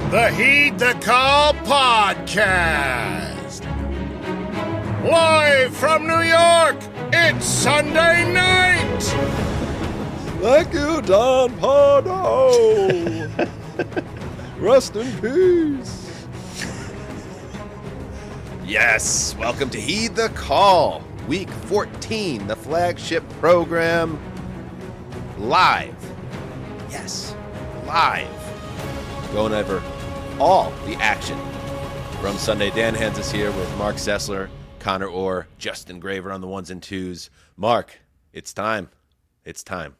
The Heed the Call podcast. Live from New York, it's Sunday night. Thank you, Don Pardo. Rest in peace. Yes, welcome to Heed the Call, Week 14, the flagship program, live. Yes, live. Going over all the action from Sunday. Dan Hanzus here with Marc Sessler, Conor Orr, Justin Graver on the ones and twos. Mark, it's time. It's time.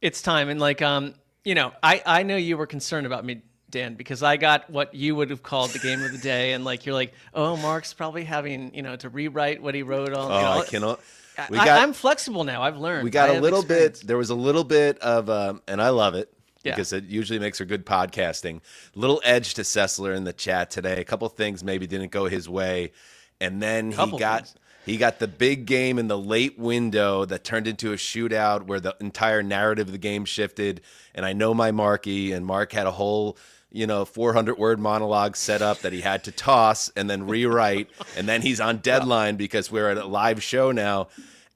It's time. And I know you were concerned about me, Dan, because I got what you would have called the game of the day. And you're like, oh, Mark's probably having, to rewrite what he wrote on. I cannot. I'm flexible now. I've learned. We got a little bit. There was a little bit of, and I love it. Yeah. Because it usually makes for good podcasting. Little edge to Sessler in the chat today. A couple things maybe didn't go his way. And then he got the big game in the late window that turned into a shootout where the entire narrative of the game shifted. And I know my Marky, and Mark had a whole 400-word monologue set up that he had to toss and then rewrite. And then he's on deadline because we're at a live show now.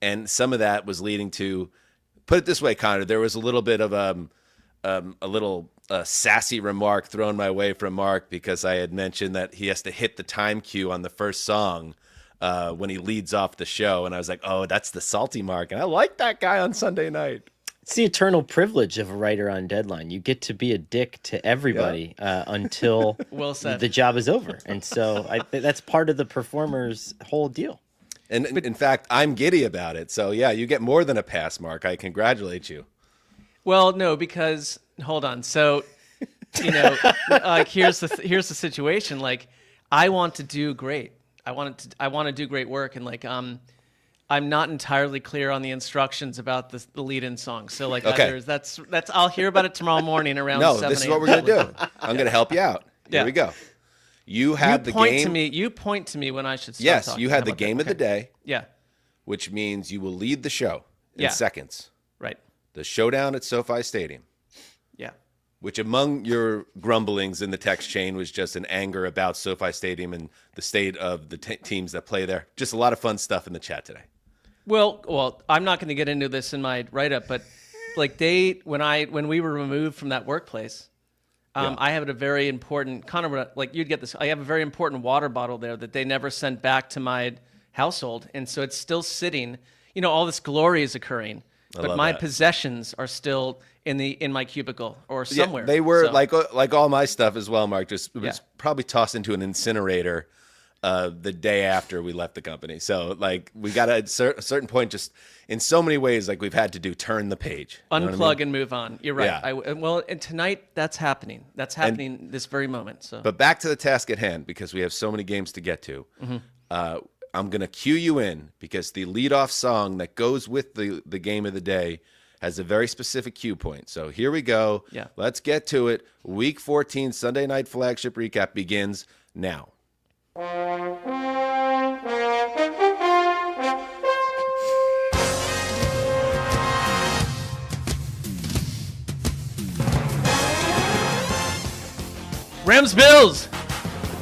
And some of that was leading to, put it this way, Conor, there was a little bit of a little sassy remark thrown my way from Mark because I had mentioned that he has to hit the time cue on the first song when he leads off the show. And I was like, oh, that's the salty Mark. And I like that guy on Sunday night. It's the eternal privilege of a writer on deadline. You get to be a dick to everybody until well said. The job is over. And so that's part of the performer's whole deal. And in fact, I'm giddy about it. So, yeah, you get more than a pass, Mark. I congratulate you. Well, no, because hold on. So, here's the situation. I want to do great. I want to do great work, and I'm not entirely clear on the instructions about the lead-in song. So, okay. that's I'll hear about it tomorrow morning around. No, 7 this is what we're gonna do. I'm gonna help you out. Here we go. You had the game. You point to me when I should start. Yes, talking. you had the game of the day. Yeah. Which means you will lead the show in seconds. Right. The showdown at SoFi Stadium. Yeah. Which among your grumblings in the text chain was just an anger about SoFi Stadium and the state of the teams that play there. Just a lot of fun stuff in the chat today. Well, I'm not going to get into this in my write-up, but when we were removed from that workplace, I have a very important, Conor, you'd get this, I have a very important water bottle there that they never sent back to my household. And so it's still sitting, all this glory is occurring. But my possessions are still in my cubicle or somewhere. Yeah, they were like all my stuff as well, Mark. It was probably tossed into an incinerator the day after we left the company. So we got at a certain point, just in so many ways, we've had to turn the page, unplug and move on. You're right. Yeah. And tonight that's happening. That's happening this very moment. So, but back to the task at hand because we have so many games to get to. Mm-hmm. I'm going to cue you in because the leadoff song that goes with the game of the day has a very specific cue point. So here we go. Yeah. Let's get to it. Week 14 Sunday night flagship recap begins now. Rams-Bills!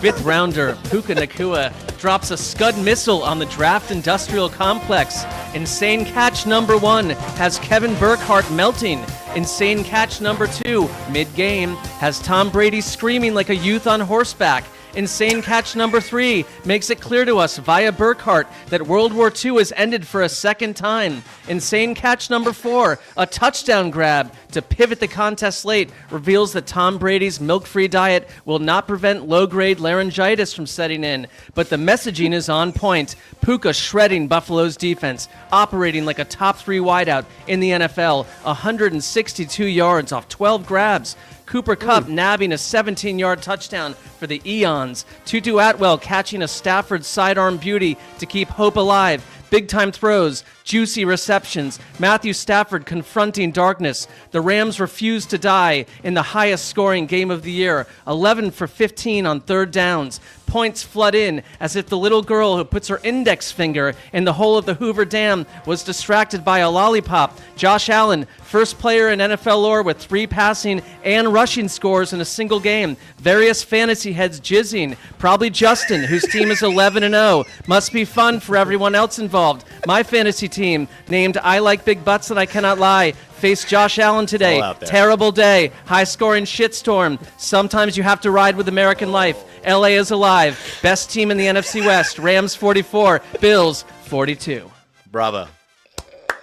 Fifth rounder Puka Nacua drops a Scud missile on the draft industrial complex. Insane catch number 1 has Kevin Burkhardt melting. Insane catch number 2, mid-game, has Tom Brady screaming like a youth on horseback. Insane catch number 3 makes it clear to us via Burkhardt that World War II has ended for a second time. Insane catch number 4, a touchdown grab to pivot the contest slate, reveals that Tom Brady's milk-free diet will not prevent low-grade laryngitis from setting in. But the messaging is on point. Puka shredding Buffalo's defense, operating like a top 3 wideout in the NFL, 162 yards off 12 grabs. Cooper Kupp nabbing a 17-yard touchdown for the Eons. Tutu Atwell catching a Stafford sidearm beauty to keep hope alive. Big-time throws, juicy receptions, Matthew Stafford confronting darkness. The Rams refuse to die in the highest-scoring game of the year, 11 for 15 on third downs. Points flood in as if the little girl who puts her index finger in the hole of the Hoover Dam was distracted by a lollipop. Josh Allen, first player in NFL lore with 3 passing and rushing scores in a single game. Various fantasy heads jizzing. Probably Justin, whose team is 11-0. Must be fun for everyone else involved. My fantasy team, named I Like Big Butts That I Cannot Lie, faced Josh Allen today. Terrible day. High-scoring shitstorm. Sometimes you have to ride with American life. LA is alive. Best team in the NFC West. Rams 44. Bills 42. Bravo.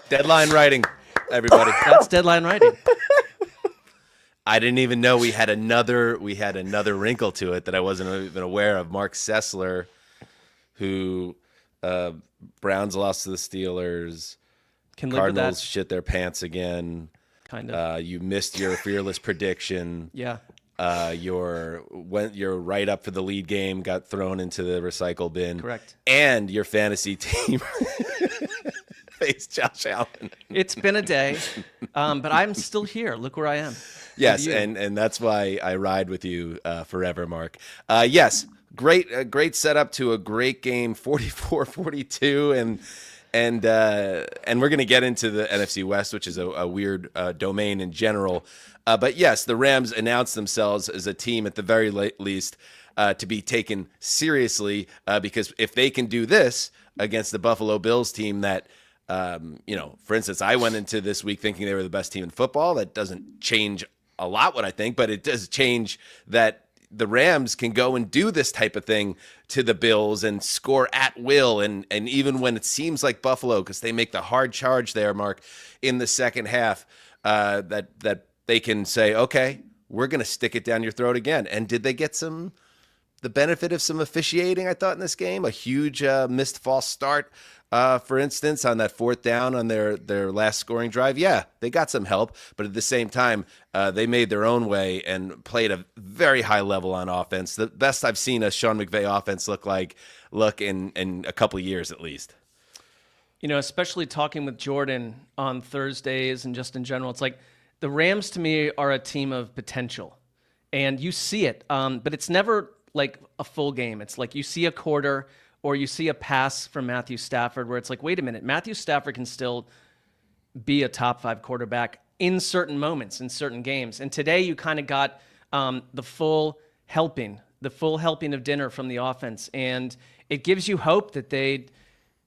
Deadline writing, everybody. That's deadline writing. I didn't even know we had another wrinkle to it that I wasn't even aware of. Marc Sessler, who Browns lost to the Steelers. Cardinals shit their pants again. Kind of. You missed your fearless prediction. Yeah. Your right up for the lead game got thrown into the recycle bin. Correct. And your fantasy team faced Josh Allen. It's been a day, but I'm still here. Look where I am. Yes, and that's why I ride with you forever, Mark. Yes, great setup to a great game, 44-42, and we're going to get into the NFC West, which is a weird domain in general. But yes, the Rams announced themselves as a team at the very least to be taken seriously because if they can do this against the Buffalo Bills team that, for instance, I went into this week thinking they were the best team in football. That doesn't change a lot what I think, but it does change that the Rams can go and do this type of thing to the Bills and score at will. And even when it seems like Buffalo, because they make the hard charge there, Mark, in the second half, that they can say, okay, we're going to stick it down your throat again. And did they get the benefit of some officiating, I thought, in this game? A huge missed false start, for instance, on that 4th down on their last scoring drive. Yeah, they got some help, but at the same time, they made their own way and played a very high level on offense. The best I've seen a Sean McVay offense look in a couple of years at least. Especially talking with Jordan on Thursdays and just in general, it's like the Rams to me are a team of potential, and you see it, but it's never like a full game. It's like you see a quarter or you see a pass from Matthew Stafford where it's like, wait a minute, Matthew Stafford can still be a top 5 quarterback in certain moments, in certain games. And today you kind of got the full helping of dinner from the offense. And it gives you hope that they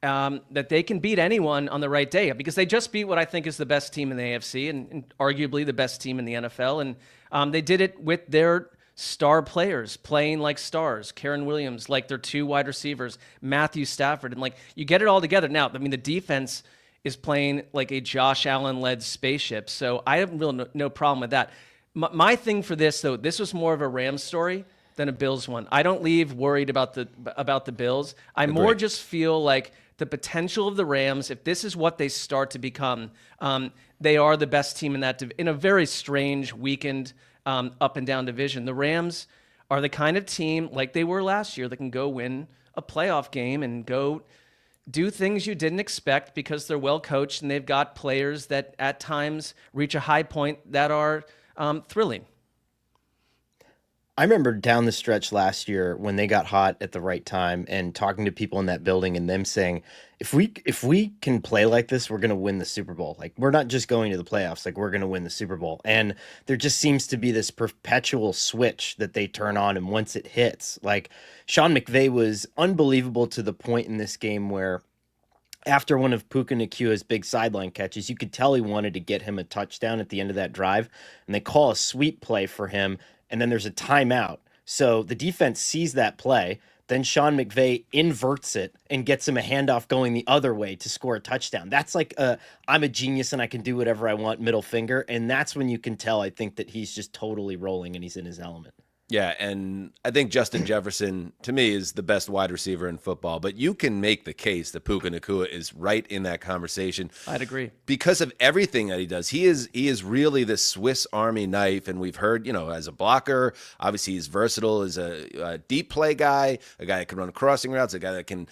can beat anyone on the right day, because they just beat what I think is the best team in the AFC and arguably the best team in the NFL. And they did it with their star players playing like stars. Karen Williams, like their 2 wide receivers, Matthew Stafford, and like you get it all together. Now, I mean, the defense is playing like a Josh Allen-led spaceship, so I have really no problem with that. My thing for this, though, this was more of a Rams story than a Bills one. I don't leave worried about the Bills. I more just feel like the potential of the Rams, if this is what they start to become, they are the best team in a very strange, weakened, up and down division. The Rams are the kind of team like they were last year that can go win a playoff game and go do things you didn't expect because they're well coached and they've got players that at times reach a high point that are thrilling. I remember down the stretch last year when they got hot at the right time and talking to people in that building and them saying, if we can play like this, we're going to win the Super Bowl. Like, we're not just going to the playoffs, like we're going to win the Super Bowl. And there just seems to be this perpetual switch that they turn on. And once it hits, like Sean McVay was unbelievable to the point in this game where after one of Puka Nakua's big sideline catches, you could tell he wanted to get him a touchdown at the end of that drive. And they call a sweep play for him. And then there's a timeout. So the defense sees that play. Then Sean McVay inverts it and gets him a handoff going the other way to score a touchdown. That's like I'm a genius and I can do whatever I want, middle finger. And that's when you can tell, I think, that he's just totally rolling and he's in his element. Yeah, and I think Justin Jefferson, to me, is the best wide receiver in football. But you can make the case that Puka Nacua is right in that conversation. I'd agree. Because of everything that he does. He is really the Swiss Army knife, and we've heard, as a blocker, obviously he's versatile as a deep play guy, a guy that can run crossing routes, a guy that can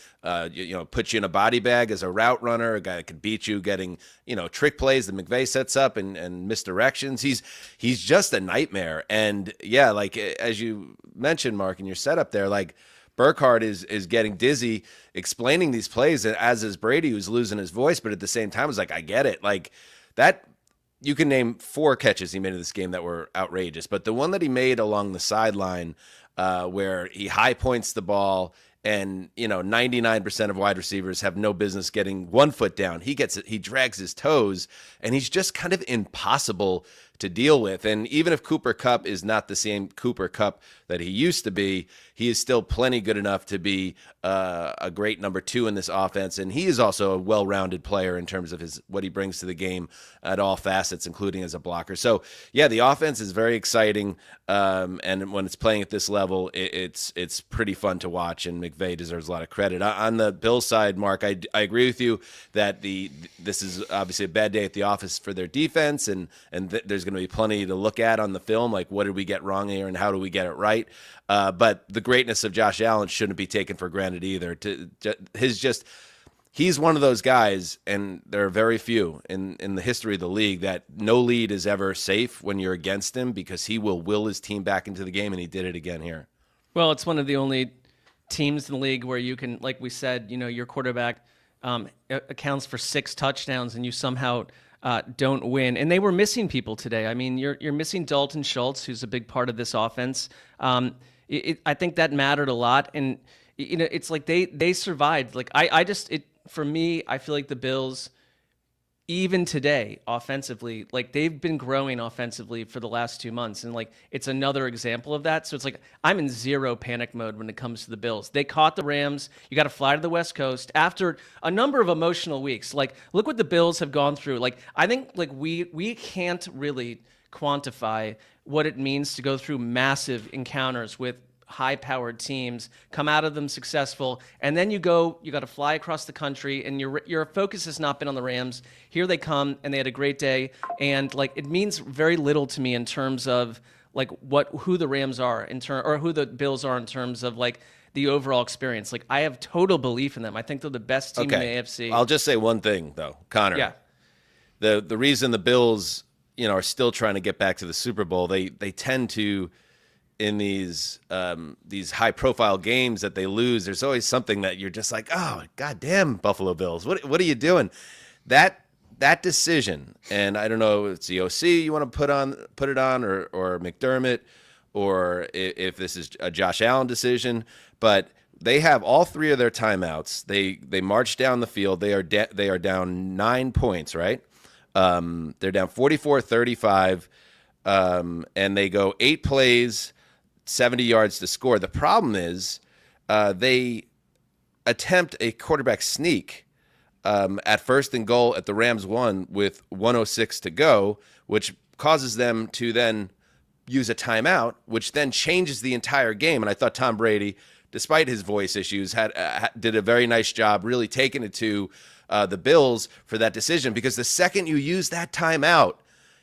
put you in a body bag as a route runner, a guy that can beat you getting, trick plays that McVay sets up and misdirections. He's just a nightmare. And yeah, like as you mentioned, Mark, in your setup there, like Burkhardt is getting dizzy explaining these plays, as is Brady, who's losing his voice. But at the same time, it's like, I get it. Like that, you can name 4 catches he made in this game that were outrageous. But the one that he made along the sideline where he high points the ball, and 99% of wide receivers have no business getting 1 foot down. He gets it. He drags his toes, and he's just kind of impossible to deal with. And even if Cooper Kupp is not the same Cooper Kupp that he used to be, he is still plenty good enough to be a great number 2 in this offense. And he is also a well-rounded player in terms of what he brings to the game at all facets, including as a blocker. So yeah, the offense is very exciting. And when it's playing at this level, it's pretty fun to watch, and McVay deserves a lot of credit. On the Bills side, Mark, I agree with you that this is obviously a bad day at the office for their defense, and there's going to be plenty to look at on the film, like what did we get wrong here and how do we get it right. But the greatness of Josh Allen shouldn't be taken for granted either. He's one of those guys, and there are very few in the history of the league that no lead is ever safe when you're against him, because he will his team back into the game, and he did it again here. Well, it's one of the only teams in the league where you can, like we said, your quarterback accounts for 6 touchdowns and you somehow don't win. And they were missing people today. I mean, you're missing Dalton Schultz, who's a big part of this offense. I think that mattered a lot. And, it's like they survived. Like for me, I feel like the Bills, even today, offensively, like they've been growing offensively for the last 2 months. And like, it's another example of that. So it's like, I'm in zero panic mode when it comes to the Bills. They caught the Rams. You got to fly to the West Coast after a number of emotional weeks. Like, look what the Bills have gone through. Like, I think like we can't really quantify what it means to go through massive encounters with high-powered teams, come out of them successful, and then you got to fly across the country, and your focus has not been on the Rams. Here they come, and they had a great day, and like it means very little to me in terms of like who the Rams are or who the Bills are in terms of like the overall experience. Like, I have total belief in them. I think they're the best team in the AFC. I'll just say one thing though, Connor. Yeah. The reason the Bills, are still trying to get back to the Super Bowl, they tend to, in these high-profile games that they lose, there's always something that you're just like, oh, goddamn, Buffalo Bills, what are you doing? That decision, and I don't know if it's the OC you want to put it on, or McDermott, or if this is a Josh Allen decision, but they have all 3 of their timeouts. They march down the field. They are down 9 points, right? They're down 44-35, and they go 8 plays, 70 yards to score. The problem is they attempt a quarterback sneak at 1st and goal at the Rams 1 with 1:06 to go, which causes them to then use a timeout, which then changes the entire game. And I thought Tom Brady, despite his voice issues, did a very nice job really taking it to the Bills for that decision, because the second you use that timeout,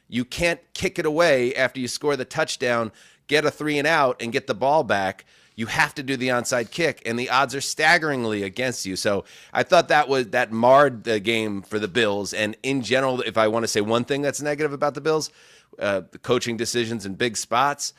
you can't kick it away after you score the touchdown, get a 3 and out, and get the ball back. You have to do the onside kick, and the odds are staggeringly against you. So I thought that marred the game for the Bills. And in general, if I want to say one thing that's negative about the Bills, the coaching decisions in big spots,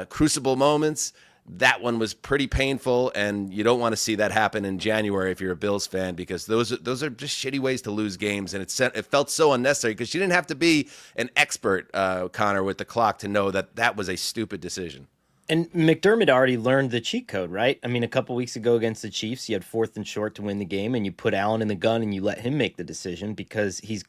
crucible moments, that one was pretty painful, and you don't want to see that happen in January if you're a Bills fan, because those are just shitty ways to lose games, and it felt so unnecessary, because you didn't have to be an expert, Connor, with the clock to know that was a stupid decision. And McDermott already learned the cheat code, right? I mean, a couple weeks ago against the Chiefs, you had 4th and short to win the game, and you put Allen in the gun and you let him make the decision, because he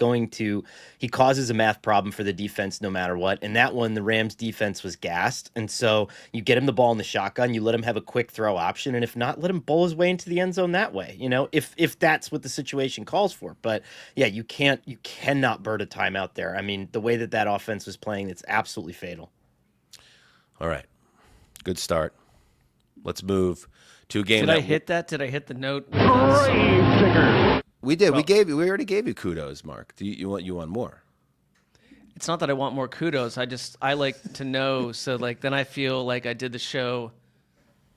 causes a math problem for the defense no matter what. And that one, the Rams defense was gassed. And so you get him the ball in the shotgun, you let him have a quick throw option, and if not, let him bowl his way into the end zone that way, if that's what the situation calls for. But yeah, you cannot burn a timeout there. I mean, the way that offense was playing, it's absolutely fatal. All right. Good start. Let's move to a game. Did I hit that? Did I hit the note? We did. Well, we already gave you kudos, Mark. You want more? It's not that I want more kudos. I like to know, so like then I feel like I did the show.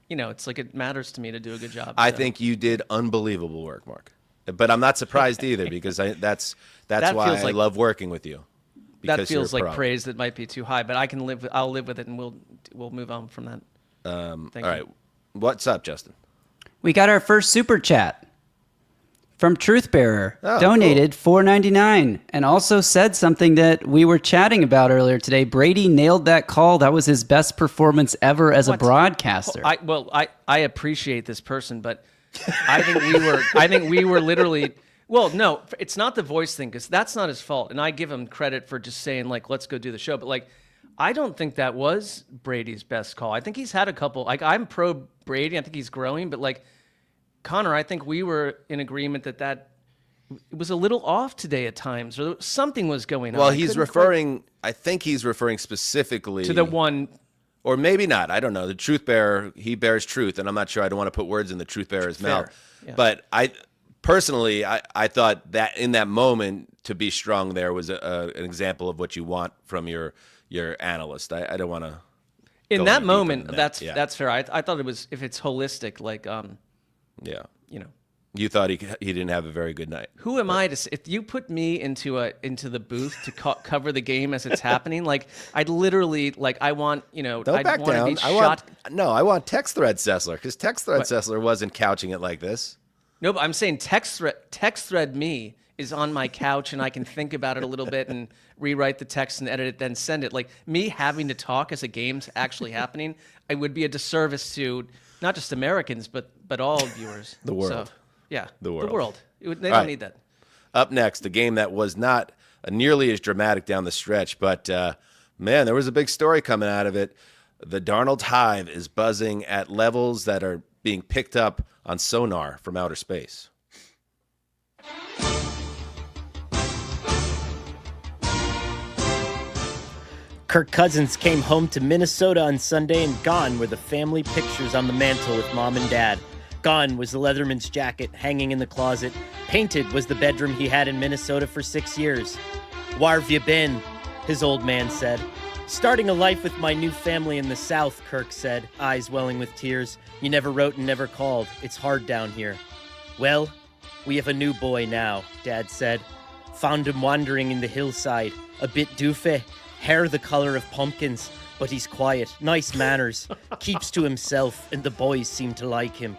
It's like it matters to me to do a good job. I think you did unbelievable work, Mark. But I'm not surprised either, because that's why I love working with you. That feels like praise that might be too high, but I'll live with it, and we'll move on from that. All right. What's up, Justin? We got our first super chat from Truth Bearer. Donated cool. $4.99 and also said something that we were chatting about earlier today. Brady nailed that call. That was his best performance ever as a broadcaster. I appreciate this person, but I think we were literally. Well, no, it's not the voice thing because that's not his fault, and I give him credit for just saying like, let's go do the show. But like, I don't think that was Brady's best call. I think he's had a couple. Like, I'm pro Brady. I think he's growing, but like. Connor, I think we were in agreement that it was a little off today at times, or something was going on. Well, I think he's referring specifically to the one, or maybe not. I don't know. The truth bearer, he bears truth, and I'm not sure. I don't want to put words in the truth bearer's mouth. Yeah. But I personally, I thought that in that moment to be strong there was an example of what you want from your analyst. I don't want to. In that moment, that's fair. I thought it was if it's holistic, like Yeah. You know. You thought he didn't have a very good night. Who am I to if you put me into the booth to cover the game as it's happening? Like I'd literally I want Don't back down. I want text thread Sessler because text thread Sessler wasn't couching it like this. No, but I'm saying text thread me is on my couch and I can think about it a little bit and rewrite the text and edit it, then send it. Like me having to talk as a game's actually happening, it would be a disservice to not just Americans, but all viewers. The world. So, yeah, the world. They don't need that. Up next, a game that was not nearly as dramatic down the stretch, but man, there was a big story coming out of it. The Darnold Hive is buzzing at levels that are being picked up on sonar from outer space. Kirk Cousins came home to Minnesota on Sunday, and gone were the family pictures on the mantle with mom and dad. Gone was the Leatherman's jacket hanging in the closet. Painted was the bedroom he had in Minnesota for 6 years. "Whar've you been?" his old man said. "Starting a life with my new family in the South," Kirk said, eyes welling with tears. "You never wrote and never called. It's hard down here." "Well, we have a new boy now," Dad said. "Found him wandering in the hillside, a bit doofy. Hair the color of pumpkins, but he's quiet, nice manners, keeps to himself, and the boys seem to like him."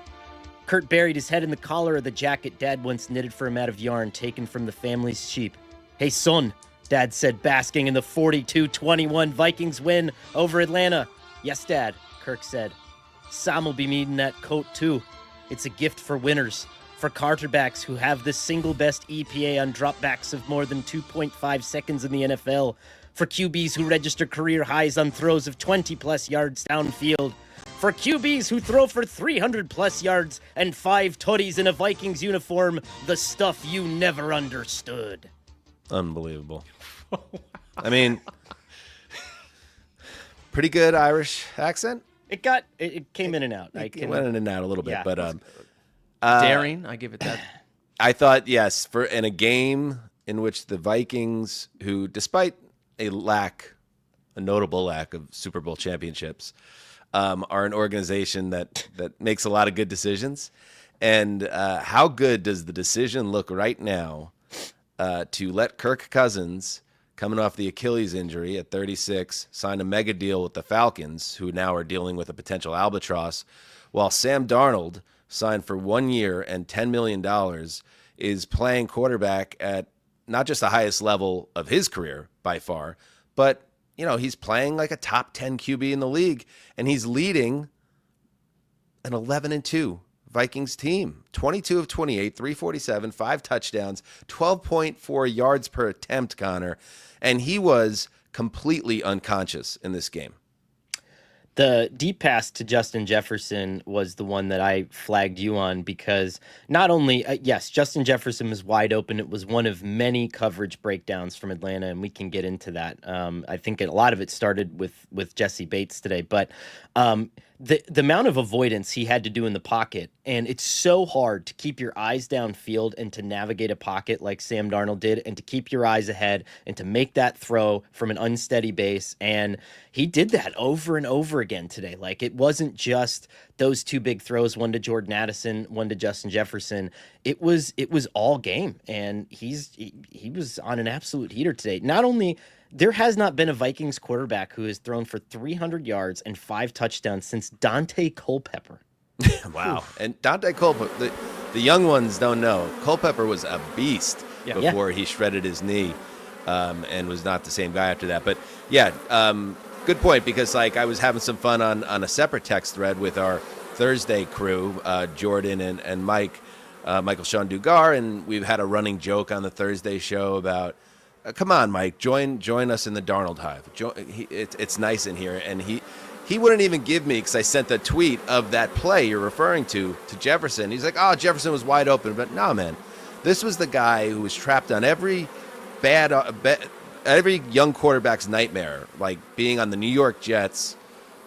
Kurt buried his head in the collar of the jacket Dad once knitted for him out of yarn taken from the family's sheep. "Hey, son," Dad said, basking in the 42-21 Vikings win over Atlanta. "Yes, Dad," Kirk said. "Sam will be needing that coat, too. It's a gift for winners, for quarterbacks who have the single best EPA on dropbacks of more than 2.5 seconds in the NFL, for QBs who register career highs on throws of 20-plus yards downfield, for QBs who throw for 300-plus yards and 5 tutties in a Vikings uniform, the stuff you never understood." Unbelievable. I mean, pretty good Irish accent. It came in and out. It went in and out a little bit, Yeah. but Daring, I give it that. I thought, yes, in a game in which the Vikings, who despite a notable lack of Super Bowl championships, are an organization that makes a lot of good decisions. And how good does the decision look right now to let Kirk Cousins, coming off the Achilles injury at 36, sign a mega deal with the Falcons, who now are dealing with a potential albatross, while Sam Darnold, signed for 1 year and $10 million, is playing quarterback at not just the highest level of his career by far, but he's playing like a top 10 QB in the league, and he's leading an 11-2 Vikings team. 22 of 28, 347, 5 touchdowns, 12.4 yards per attempt, Connor, and he was completely unconscious in this game. The deep pass to Justin Jefferson was the one that I flagged you on because not only, yes, Justin Jefferson was wide open. It was one of many coverage breakdowns from Atlanta, and we can get into that. I think a lot of it started with Jesse Bates today, but the amount of avoidance he had to do in the pocket, and it's so hard to keep your eyes downfield and to navigate a pocket like Sam Darnold did, and to keep your eyes ahead and to make that throw from an unsteady base. And he did that over and over again today. Like, it wasn't just those 2 big throws, one to Jordan Addison, one to Justin Jefferson. It was all game, and he was on an absolute heater today. Not only there has not been a Vikings quarterback who has thrown for 300 yards and 5 touchdowns since Dante Culpepper. Wow. And Dante Culpepper, the young ones don't know. Culpepper was a beast before he shredded his knee and was not the same guy after that. But, good point, because I was having some fun on a separate text thread with our Thursday crew, Jordan and Mike, Michael Sean Dugar, and we've had a running joke on the Thursday show about, come on, Mike, join us in the Darnold Hive. It's nice in here. And he wouldn't even give me, because I sent the tweet of that play you're referring to Jefferson. He's like, oh, Jefferson was wide open. But no, man, this was the guy who was trapped on every young quarterback's nightmare, like being on the New York Jets,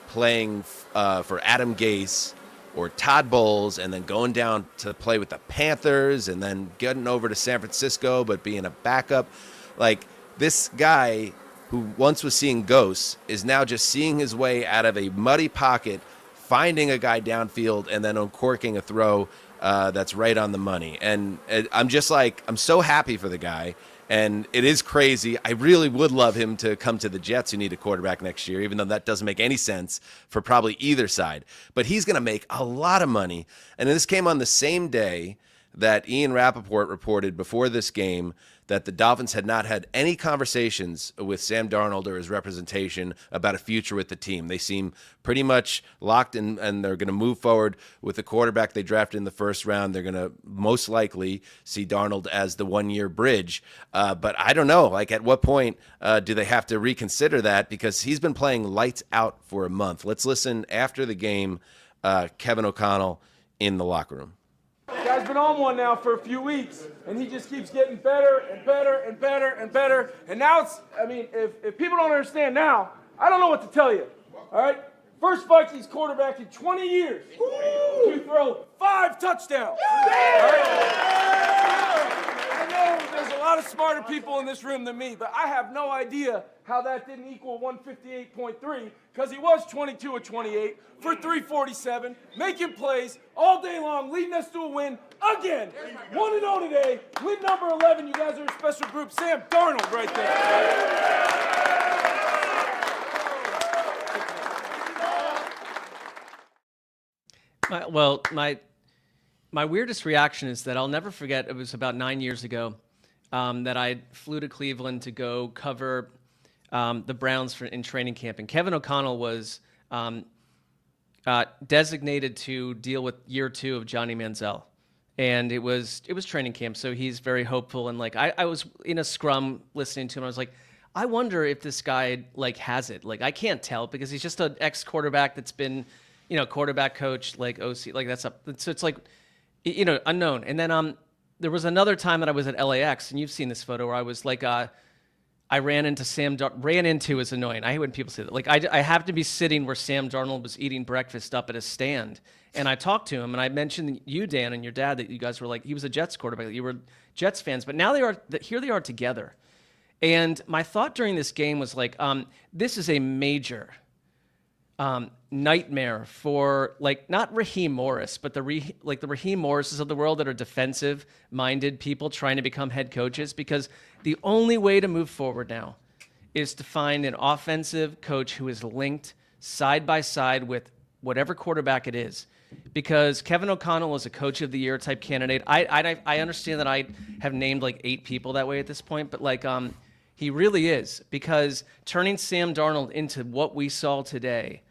playing for Adam Gase or Todd Bowles, and then going down to play with the Panthers, and then getting over to San Francisco, but being a backup. Like, this guy who once was seeing ghosts is now just seeing his way out of a muddy pocket, finding a guy downfield, and then uncorking a throw that's right on the money. And I'm just I'm so happy for the guy. And it is crazy. I really would love him to come to the Jets, who need a quarterback next year, even though that doesn't make any sense for probably either side. But he's going to make a lot of money. And this came on the same day that Ian Rappaport reported before this game that the Dolphins had not had any conversations with Sam Darnold or his representation about a future with the team. They seem pretty much locked in, and they're going to move forward with the quarterback they drafted in the first round. They're going to most likely see Darnold as the one-year bridge. But I don't know, at what point do they have to reconsider that? Because he's been playing lights out for a month. Let's listen after the game, Kevin O'Connell in the locker room. Guy's been on one now for a few weeks, and he just keeps getting better and better and better and better. And now if people don't understand now, I don't know what to tell you. All right? First Vikings quarterback in 20 years to throw 5 touchdowns. All right? I know there's a lot of smarter people in this room than me, but I have no idea how that didn't equal 158.3, because he was 22 of 28 for 347, making plays all day long, leading us to a win again. 1-0 today, win number 11. You guys are a special group. Sam Darnold right there. My weirdest reaction is that I'll never forget, it was about 9 years ago that I flew to Cleveland to go cover the Browns in training camp. And Kevin O'Connell was designated to deal with year 2 of Johnny Manziel. And it was training camp, so he's very hopeful. And I was in a scrum listening to him. I was like, I wonder if this guy has it. I can't tell, because he's just an ex-quarterback that's been, quarterback coach, OC, that's up. So it's unknown. And then there was another time that I was at LAX, and you've seen this photo where I was I ran into is annoying. I hate when people say that. I have to be sitting where Sam Darnold was eating breakfast up at a stand, and I talked to him, and I mentioned you, Dan, and your dad, that you guys were he was a Jets quarterback, that you were Jets fans, but now here they are together. And my thought during this game was this is a major nightmare for not Raheem Morris, but the Raheem Morrises of the world that are defensive-minded people trying to become head coaches, because the only way to move forward now is to find an offensive coach who is linked side by side with whatever quarterback it is. Because Kevin O'Connell is a coach of the year type candidate. I understand that I have named 8 people that way at this point, but he really is, because turning Sam Darnold into what we saw today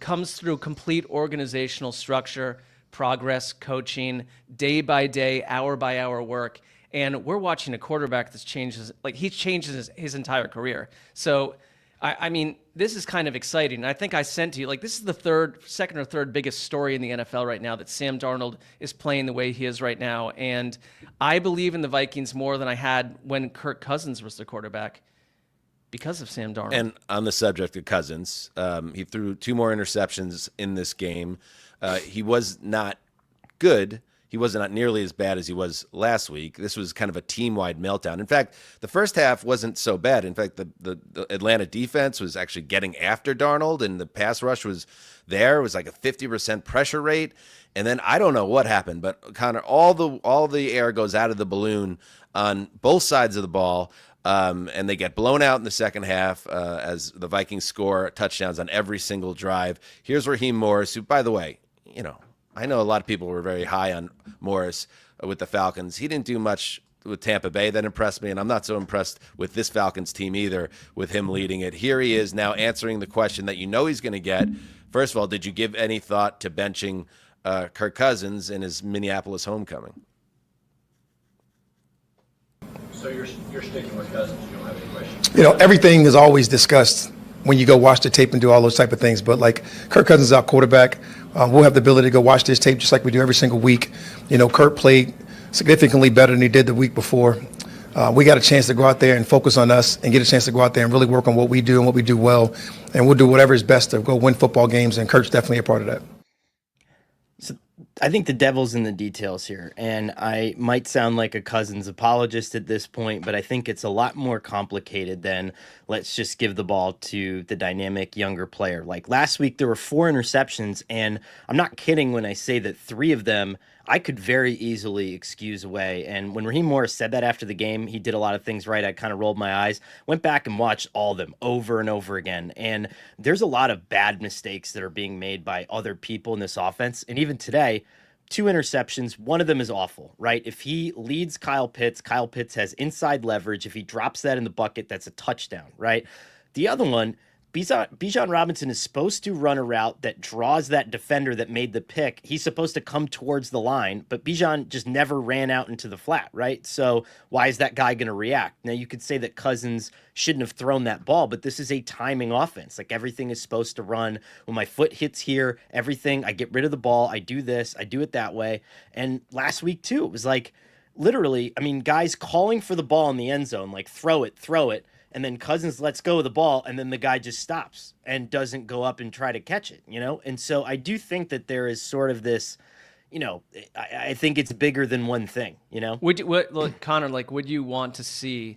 comes through complete organizational structure, progress, coaching, day by day, hour by hour work. And we're watching a quarterback that's he's changed his entire career. So, I mean, this is kind of exciting. And I think I sent to you, this is the second or third biggest story in the NFL right now, that Sam Darnold is playing the way he is right now. And I believe in the Vikings more than I had when Kirk Cousins was the quarterback, because of Sam Darnold. And on the subject of Cousins, he threw 2 more interceptions in this game. He was not good. He was not nearly as bad as he was last week. This was kind of a team-wide meltdown. In fact, the first half wasn't so bad. In fact, the Atlanta defense was actually getting after Darnold, and the pass rush was there. It was a 50% pressure rate. And then I don't know what happened, but Connor, all the air goes out of the balloon on both sides of the ball. And they get blown out in the second half as the Vikings score touchdowns on every single drive. Here's Raheem Morris, who, by the way, I know a lot of people were very high on Morris with the Falcons. He didn't do much with Tampa Bay that impressed me, and I'm not so impressed with this Falcons team either, with him leading it. Here he is now answering the question that you know he's going to get. First of all, did you give any thought to benching Kirk Cousins in his Minneapolis homecoming? So you're sticking with Cousins. You don't have any questions. Everything is always discussed when you go watch the tape and do all those type of things. But like Kirk Cousins is our quarterback. We'll have the ability to go watch this tape just like we do every single week. Kirk played significantly better than he did the week before. We got a chance to go out there and focus on us and get a chance to go out there and really work on what we do and what we do well. And we'll do whatever is best to go win football games. And Kirk's definitely a part of that. So I think the devil's in the details here, and I might sound like a Cousins apologist at this point, but I think it's a lot more complicated than let's just give the ball to the dynamic younger player. Like last week, there were 4 interceptions, and I'm not kidding when I say that 3 of them I could very easily excuse away. And when Raheem Morris said that after the game, he did a lot of things right. I kind of rolled my eyes, went back and watched all of them over and over again. And there's a lot of bad mistakes that are being made by other people in this offense. And even today, 2 interceptions, one of them is awful, right? If he leads Kyle Pitts has inside leverage. If he drops that in the bucket, that's a touchdown, right? The other one, Bijan Robinson is supposed to run a route that draws that defender that made the pick. He's supposed to come towards the line, but Bijan just never ran out into the flat, right? So why is that guy going to react? Now, you could say that Cousins shouldn't have thrown that ball, but this is a timing offense. Like everything is supposed to run. When my foot hits here, everything, I get rid of the ball. I do this, I do it that way. And last week too, it was like literally, guys calling for the ball in the end zone, like throw it. And then Cousins lets go of the ball, and then the guy just stops and doesn't go up and try to catch it, And so I do think that there is sort of this, I think it's bigger than one thing, Conor, would you want to see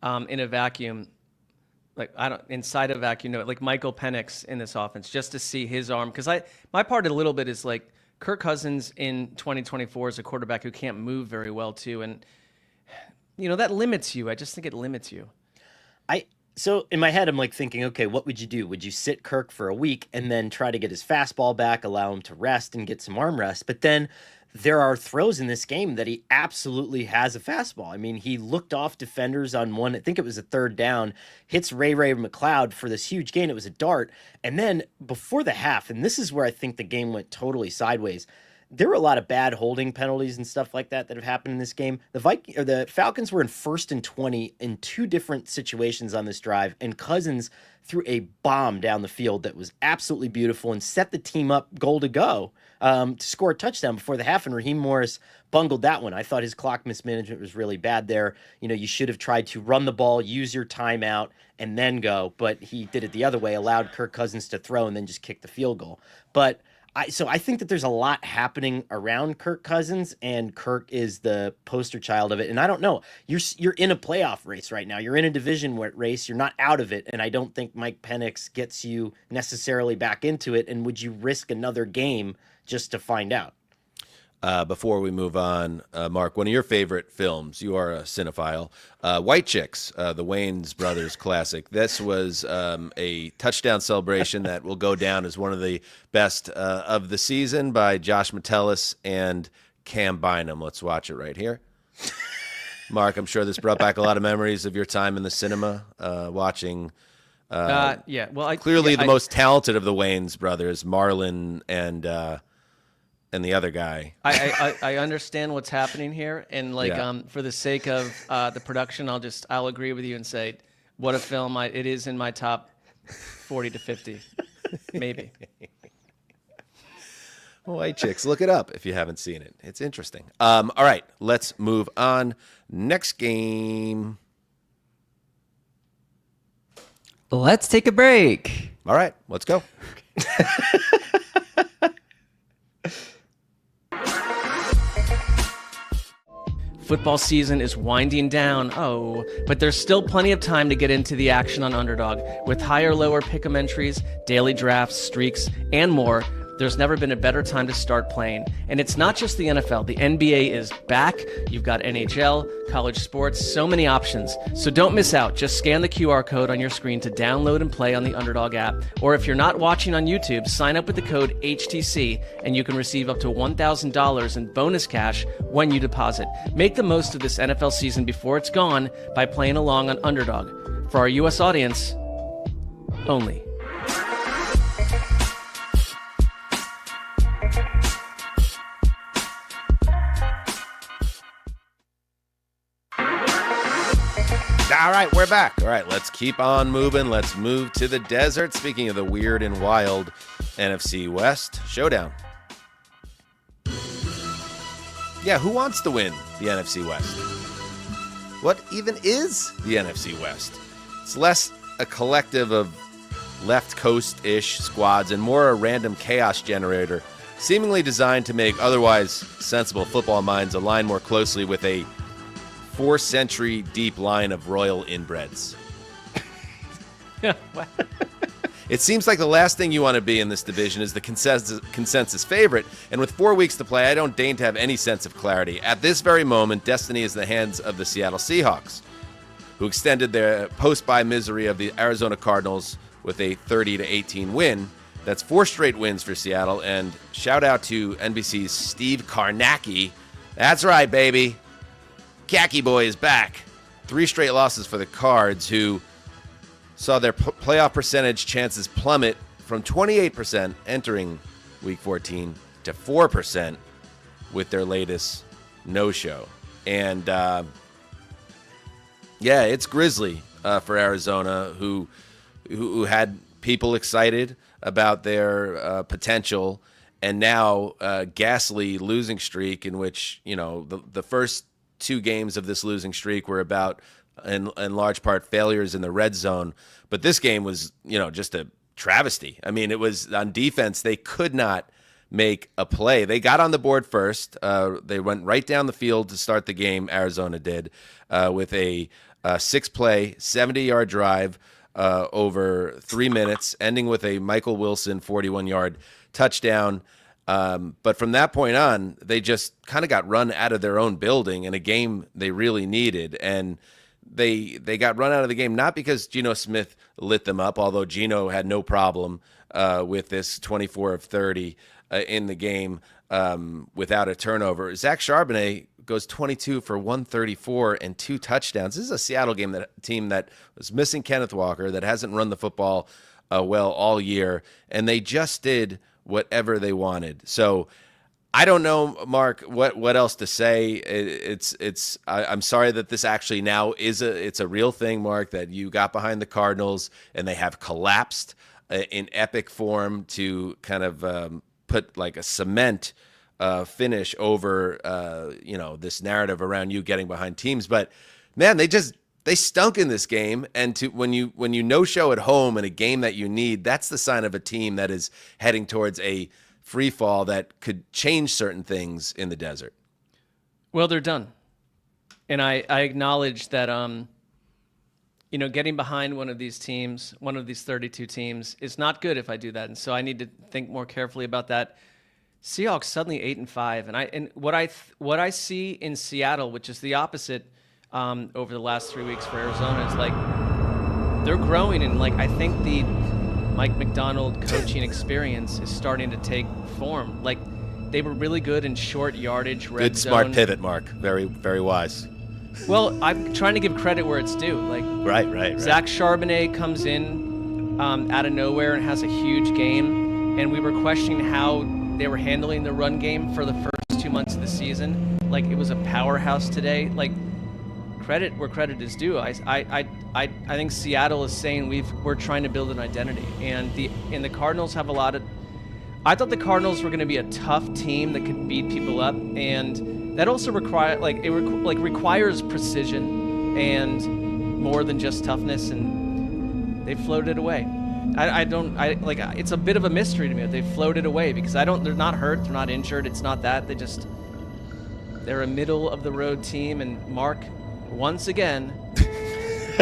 in a vacuum, inside a vacuum, like Michael Penix in this offense, just to see his arm? Because my part a little bit is like Kirk Cousins in 2024 is a quarterback who can't move very well too, and that limits you. I just think it limits you. So in my head, I'm like thinking, okay, what would you do? Would you sit Kirk for a week and then try to get his fastball back, allow him to rest and get some arm rest? But then there are throws in this game that he absolutely has a fastball. He looked off defenders on one, I think it was a 3rd down, hits Ray McLeod for this huge gain. It was a dart. And then before the half, and this is where I think the game went totally sideways, there were a lot of bad holding penalties and stuff like that have happened in this game. The Falcons were in 1st and 20 in 2 different situations on this drive, and Cousins threw a bomb down the field that was absolutely beautiful and set the team up goal to go to score a touchdown before the half, and Raheem Morris bungled that one. I thought his clock mismanagement was really bad there. You should have tried to run the ball, use your timeout, and then go, but he did it the other way, allowed Kirk Cousins to throw and then just kick the field goal. But So I think that there's a lot happening around Kirk Cousins, and Kirk is the poster child of it. And I don't know, you're in a playoff race right now. You're in a division race. You're not out of it. And I don't think Mike Penix gets you necessarily back into it. And would you risk another game just to find out? Before we move on, Mark, one of your favorite films, you are a cinephile, White Chicks, the Wayans brothers classic. This was a touchdown celebration that will go down as one of the best of the season by Josh Metellus and Cam Bynum. Let's watch it right here. Mark, I'm sure this brought back a lot of memories of your time in the cinema, watching clearly the most talented of the Wayans brothers, Marlon and the other guy. I understand what's happening here, and for the sake of the production, I'll agree with you and say, what a film! It is in my top 40 to 50, maybe. White Chicks, look it up if you haven't seen it. It's interesting. All right, let's move on. Next game. Let's take a break. All right, let's go. Football season is winding down, but there's still plenty of time to get into the action on Underdog. With higher, lower pick'em entries, daily drafts, streaks, and more, There's never been a better time to start playing. And it's not just the NFL. The NBA is back. You've got NHL, college sports, so many options. So don't miss out. Just scan the QR code on your screen to download and play on the Underdog app. Or if you're not watching on YouTube, sign up with the code HTC and you can receive up to $1,000 in bonus cash when you deposit. Make the most of this NFL season before it's gone by playing along on Underdog. For our U.S. audience, only. All right, we're back. All right, let's keep on moving. Let's move to the desert. Speaking of the weird and wild NFC West showdown. Yeah, who wants to win the NFC West? What even is the NFC West? It's less a collective of left coast-ish squads and more a random chaos generator, seemingly designed to make otherwise sensible football minds align more closely with a 4-century deep line of royal inbreds. It seems like the last thing you want to be in this division is the consensus favorite, and with 4 weeks to play, I don't deign to have any sense of clarity. At this very moment, destiny is in the hands of the Seattle Seahawks, who extended their post-bye misery of the Arizona Cardinals with a 30-18 win. That's 4 straight wins for Seattle, and shout out to NBC's Steve Karnacki. That's right, baby. Khaki Boy is back. 3 straight losses for the Cards, who saw their playoff percentage chances plummet from 28% entering Week 14 to 4% with their latest no-show. And, yeah, it's grisly for Arizona, who had people excited about their potential, and now ghastly losing streak in which, you know, the first 2 games of this losing streak were about, in large part, failures in the red zone. But this game was, you know, just a travesty. I mean, it was on defense. They could not make a play. They got on the board first. They went right down the field to start the game, Arizona did, with a 6-play, 70-yard drive over 3 minutes, ending with a Michael Wilson 41-yard touchdown. But from that point on, they just kind of got run out of their own building in a game they really needed. And they got run out of the game not because Geno Smith lit them up, although Geno had no problem with this 24 of 30 in the game without a turnover. Zach Charbonnet goes 22 for 134 and 2 touchdowns. This is a Seattle team that was missing Kenneth Walker, that hasn't run the football well all year, and they just did whatever they wanted. So I don't know, Mark, what else to say. I'm sorry that this actually now it's a real thing, Mark, that you got behind the Cardinals and they have collapsed in epic form to kind of put like a cement finish over this narrative around you getting behind teams. But man, they stunk in this game, and when you no-show at home in a game that you need, that's the sign of a team that is heading towards a free fall that could change certain things in the desert. Well, they're done, and I acknowledge that getting behind one of these teams, one of these 32 teams, is not good if I do that, and so I need to think more carefully about that. Seahawks suddenly 8-5, and what I see in Seattle, which is the opposite. Over the last 3 weeks for Arizona, is like they're growing, and like I think the Mike McDonald coaching experience is starting to take form. Like they were really good in short yardage red zone. Good smart pivot, Mark. Very, very wise. Well, I'm trying to give credit where it's due. Like right. Zach Charbonnet comes in out of nowhere and has a huge game, and we were questioning how they were handling the run game for the first 2 months of the season. Like it was a powerhouse today. Like. Credit where credit is due. I think Seattle is saying we're trying to build an identity, and the Cardinals have a lot of. I thought the Cardinals were going to be a tough team that could beat people up, and that also requires precision and more than just toughness, and they floated away. It's a bit of a mystery to me that they floated away because they're not hurt, they're not injured, it's not that they're a middle of the road team, and Mark. Once again,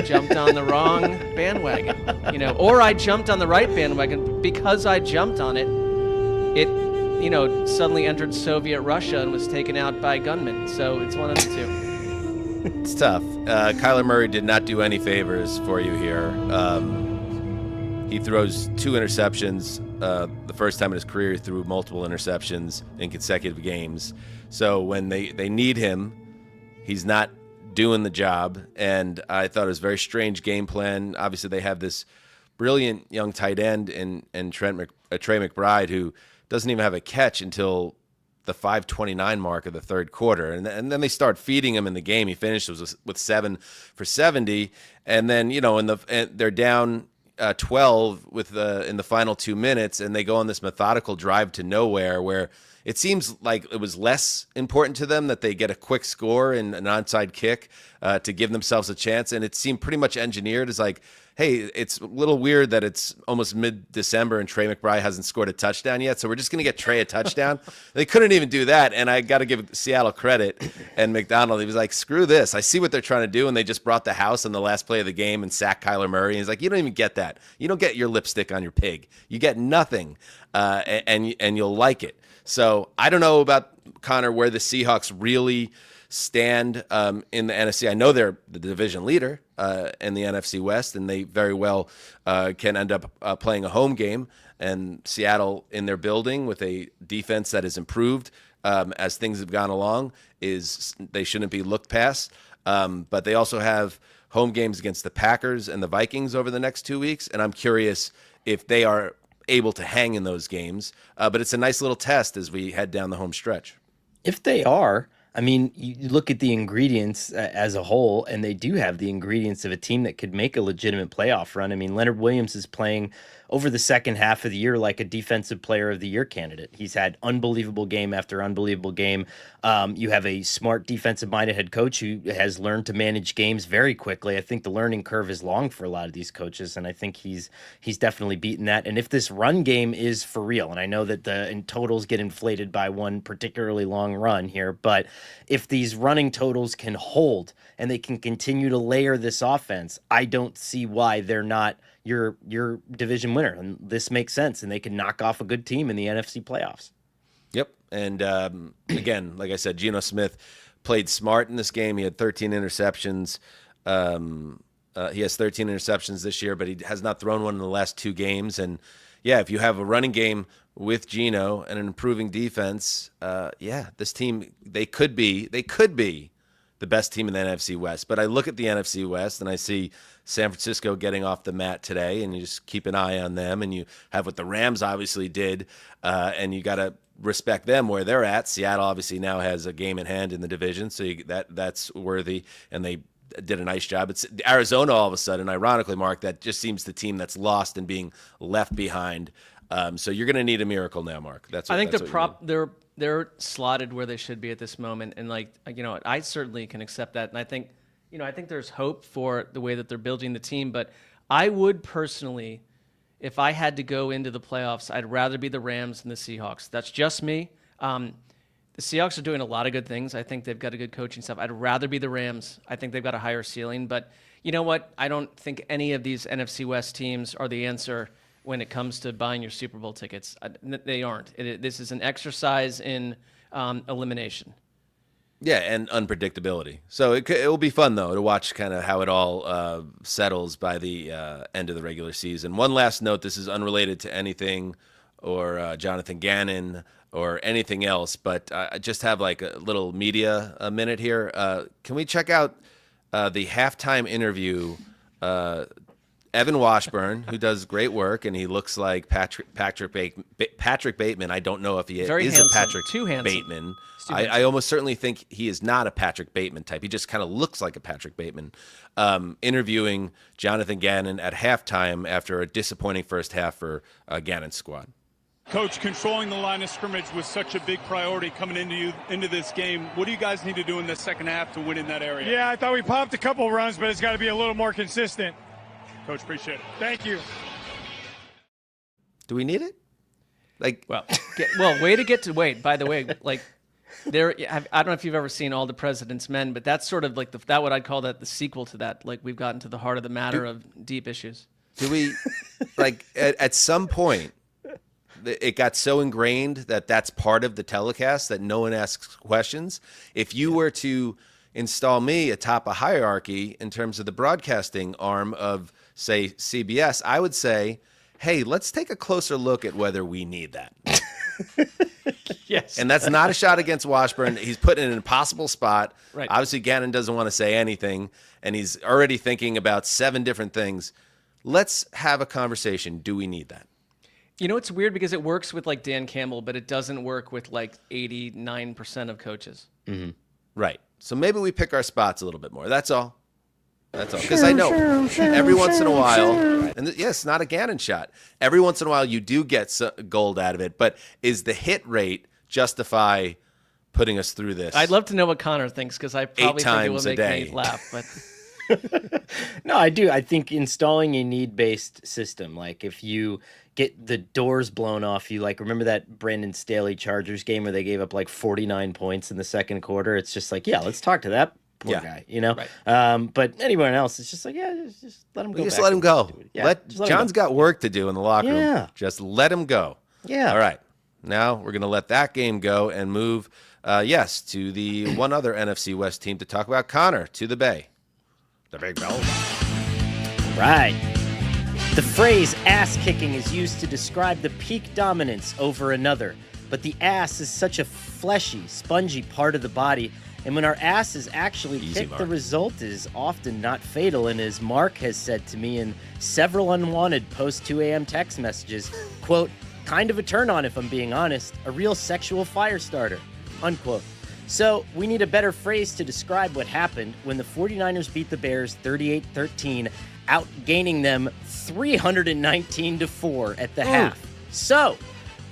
jumped on the wrong bandwagon, or I jumped on the right bandwagon. Because I jumped on it, it, suddenly entered Soviet Russia and was taken out by gunmen. So it's one of the two. It's tough. Kyler Murray did not do any favors for you here. He throws 2 interceptions. The first time in his career, he threw multiple interceptions in consecutive games. So when they need him, he's not doing the job. And I thought it was a very strange game plan. Obviously, they have this brilliant young tight end in Trey McBride, who doesn't even have a catch until the 5:29 mark of the third quarter. And then they start feeding him in the game. He finished with 7 for 70. And then, they're down 12 in the final 2 minutes, and they go on this methodical drive to nowhere where it seems like it was less important to them that they get a quick score and an onside kick to give themselves a chance. And it seemed pretty much engineered as like, hey, it's a little weird that it's almost mid-December and Trey McBride hasn't scored a touchdown yet, so we're just going to get Trey a touchdown. They couldn't even do that, and I got to give Seattle credit. And McDonald, he was like, screw this. I see what they're trying to do, and they just brought the house on the last play of the game and sacked Kyler Murray. And he's like, you don't even get that. You don't get your lipstick on your pig. You get nothing, and you'll like it. So I don't know about, Connor, where the Seahawks really stand in the NFC. I know they're the division leader in the NFC West, and they very well can end up playing a home game. And Seattle, in their building with a defense that has improved as things have gone along, they shouldn't be looked past. But they also have home games against the Packers and the Vikings over the next 2 weeks, and I'm curious if they are able to hang in those games. But it's a nice little test as we head down the home stretch. If they are, I mean, you look at the ingredients as a whole, and they do have the ingredients of a team that could make a legitimate playoff run. I mean, Leonard Williams is playing over the second half of the year like a defensive player of the year candidate. He's had unbelievable game after unbelievable game. You have a smart defensive-minded head coach who has learned to manage games very quickly. I think the learning curve is long for a lot of these coaches, and I think he's definitely beaten that. And if this run game is for real, and I know that the totals get inflated by one particularly long run here, but if these running totals can hold and they can continue to layer this offense, I don't see why they're not your division winner. And this makes sense, and they can knock off a good team in the NFC playoffs. Yep. And again, like I said, Geno Smith played smart in this game. He had 13 interceptions. He has 13 interceptions this year, but he has not thrown one in the last 2 games. And yeah, if you have a running game with Geno and an improving defense, this team, they could be the best team in the NFC West. But I look at the NFC West and I see San Francisco getting off the mat today, and you just keep an eye on them. And you have what the Rams obviously did, and you got to respect them where they're at. Seattle obviously now has a game in hand in the division, so that's worthy, and they did a nice job. It's Arizona all of a sudden, ironically, Mark, that just seems the team that's lost and being left behind. So you're going to need a miracle now, Mark. I think they're slotted where they should be at this moment, and I certainly can accept that. And I think there's hope for the way that they're building the team. But I would personally, if I had to go into the playoffs, I'd rather be the Rams than the Seahawks. That's just me. The Seahawks are doing a lot of good things. I think they've got a good coaching staff. I'd rather be the Rams. I think they've got a higher ceiling. But you know what? I don't think any of these NFC West teams are the answer when it comes to buying your Super Bowl tickets. They aren't. This is an exercise in elimination. Yeah, and unpredictability. So it will be fun, though, to watch kind of how it all settles by the end of the regular season. One last note, this is unrelated to anything or Jonathan Gannon or anything else, but I just have like a little media minute here. Can we check out the halftime interview? Evan Washburn, who does great work, and he looks like Patrick Bateman. I don't know if he is a Patrick Bateman. I almost certainly think he is not a Patrick Bateman type. He just kind of looks like a Patrick Bateman. Interviewing Jonathan Gannon at halftime after a disappointing first half for Gannon's squad. Coach, controlling the line of scrimmage was such a big priority coming into this game. What do you guys need to do in the second half to win in that area? Yeah, I thought we popped a couple runs, but it's got to be a little more consistent. Coach, appreciate it. Thank you. Do we need it? Way to get to wait. By the way, I don't know if you've ever seen All the President's Men, but that's sort of like that what I'd call that the sequel to that. Like we've gotten to the heart of the matter of deep issues. Do we at some point? it got so ingrained that that's part of the telecast that no one asks questions. If you were to install me atop a hierarchy in terms of the broadcasting arm of, say, CBS, I would say, hey, let's take a closer look at whether we need that. Yes. And that's not a shot against Washburn. He's put in an impossible spot. Right. Obviously, Gannon doesn't want to say anything, and he's already thinking about 7 different things. Let's have a conversation. Do we need that? You know, it's weird because it works with like Dan Campbell, but it doesn't work with like 89% of coaches. Mm-hmm. Right. So maybe we pick our spots a little bit more. That's all. That's all. Because I know every once in a while, and yes, not a Gannon shot. Every once in a while, you do get gold out of it. But is the hit rate justify putting us through this? I'd love to know what Conor thinks because I probably think it will make me laugh. But no, I do. I think installing a need-based system, like if you get the doors blown off you, like remember that Brandon Staley Chargers game where they gave up like 49 points in the second quarter? It's just like, yeah, let's talk to that poor guy, you know? Right. But anyone else, it's just like, yeah, just let him go. Just let him go. Yeah, John's got work to do in the locker room. Just let him go. Yeah. All right. Now we're going to let that game go and move, to the one other NFC West team to talk about, Conor, to the Bay. The Big Bell. Right. The phrase ass-kicking is used to describe the peak dominance over another, but the ass is such a fleshy, spongy part of the body, and when our ass is actually kicked, the result is often not fatal, and as Mark has said to me in several unwanted post-2 a.m. text messages, quote, kind of a turn-on if I'm being honest, a real sexual fire starter, unquote. So we need a better phrase to describe what happened when the 49ers beat the Bears 38-13, outgaining them 319-4 at the half. So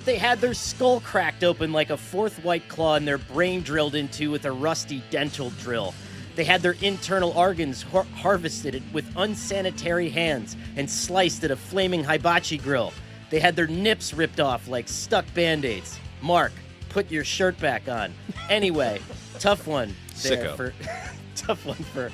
they had their skull cracked open like a fourth White Claw and their brain drilled into with a rusty dental drill. They had their internal organs harvested with unsanitary hands and sliced at a flaming hibachi grill. They had their nips ripped off like stuck Band-Aids. Mark, put your shirt back on. Anyway, tough one there tough one for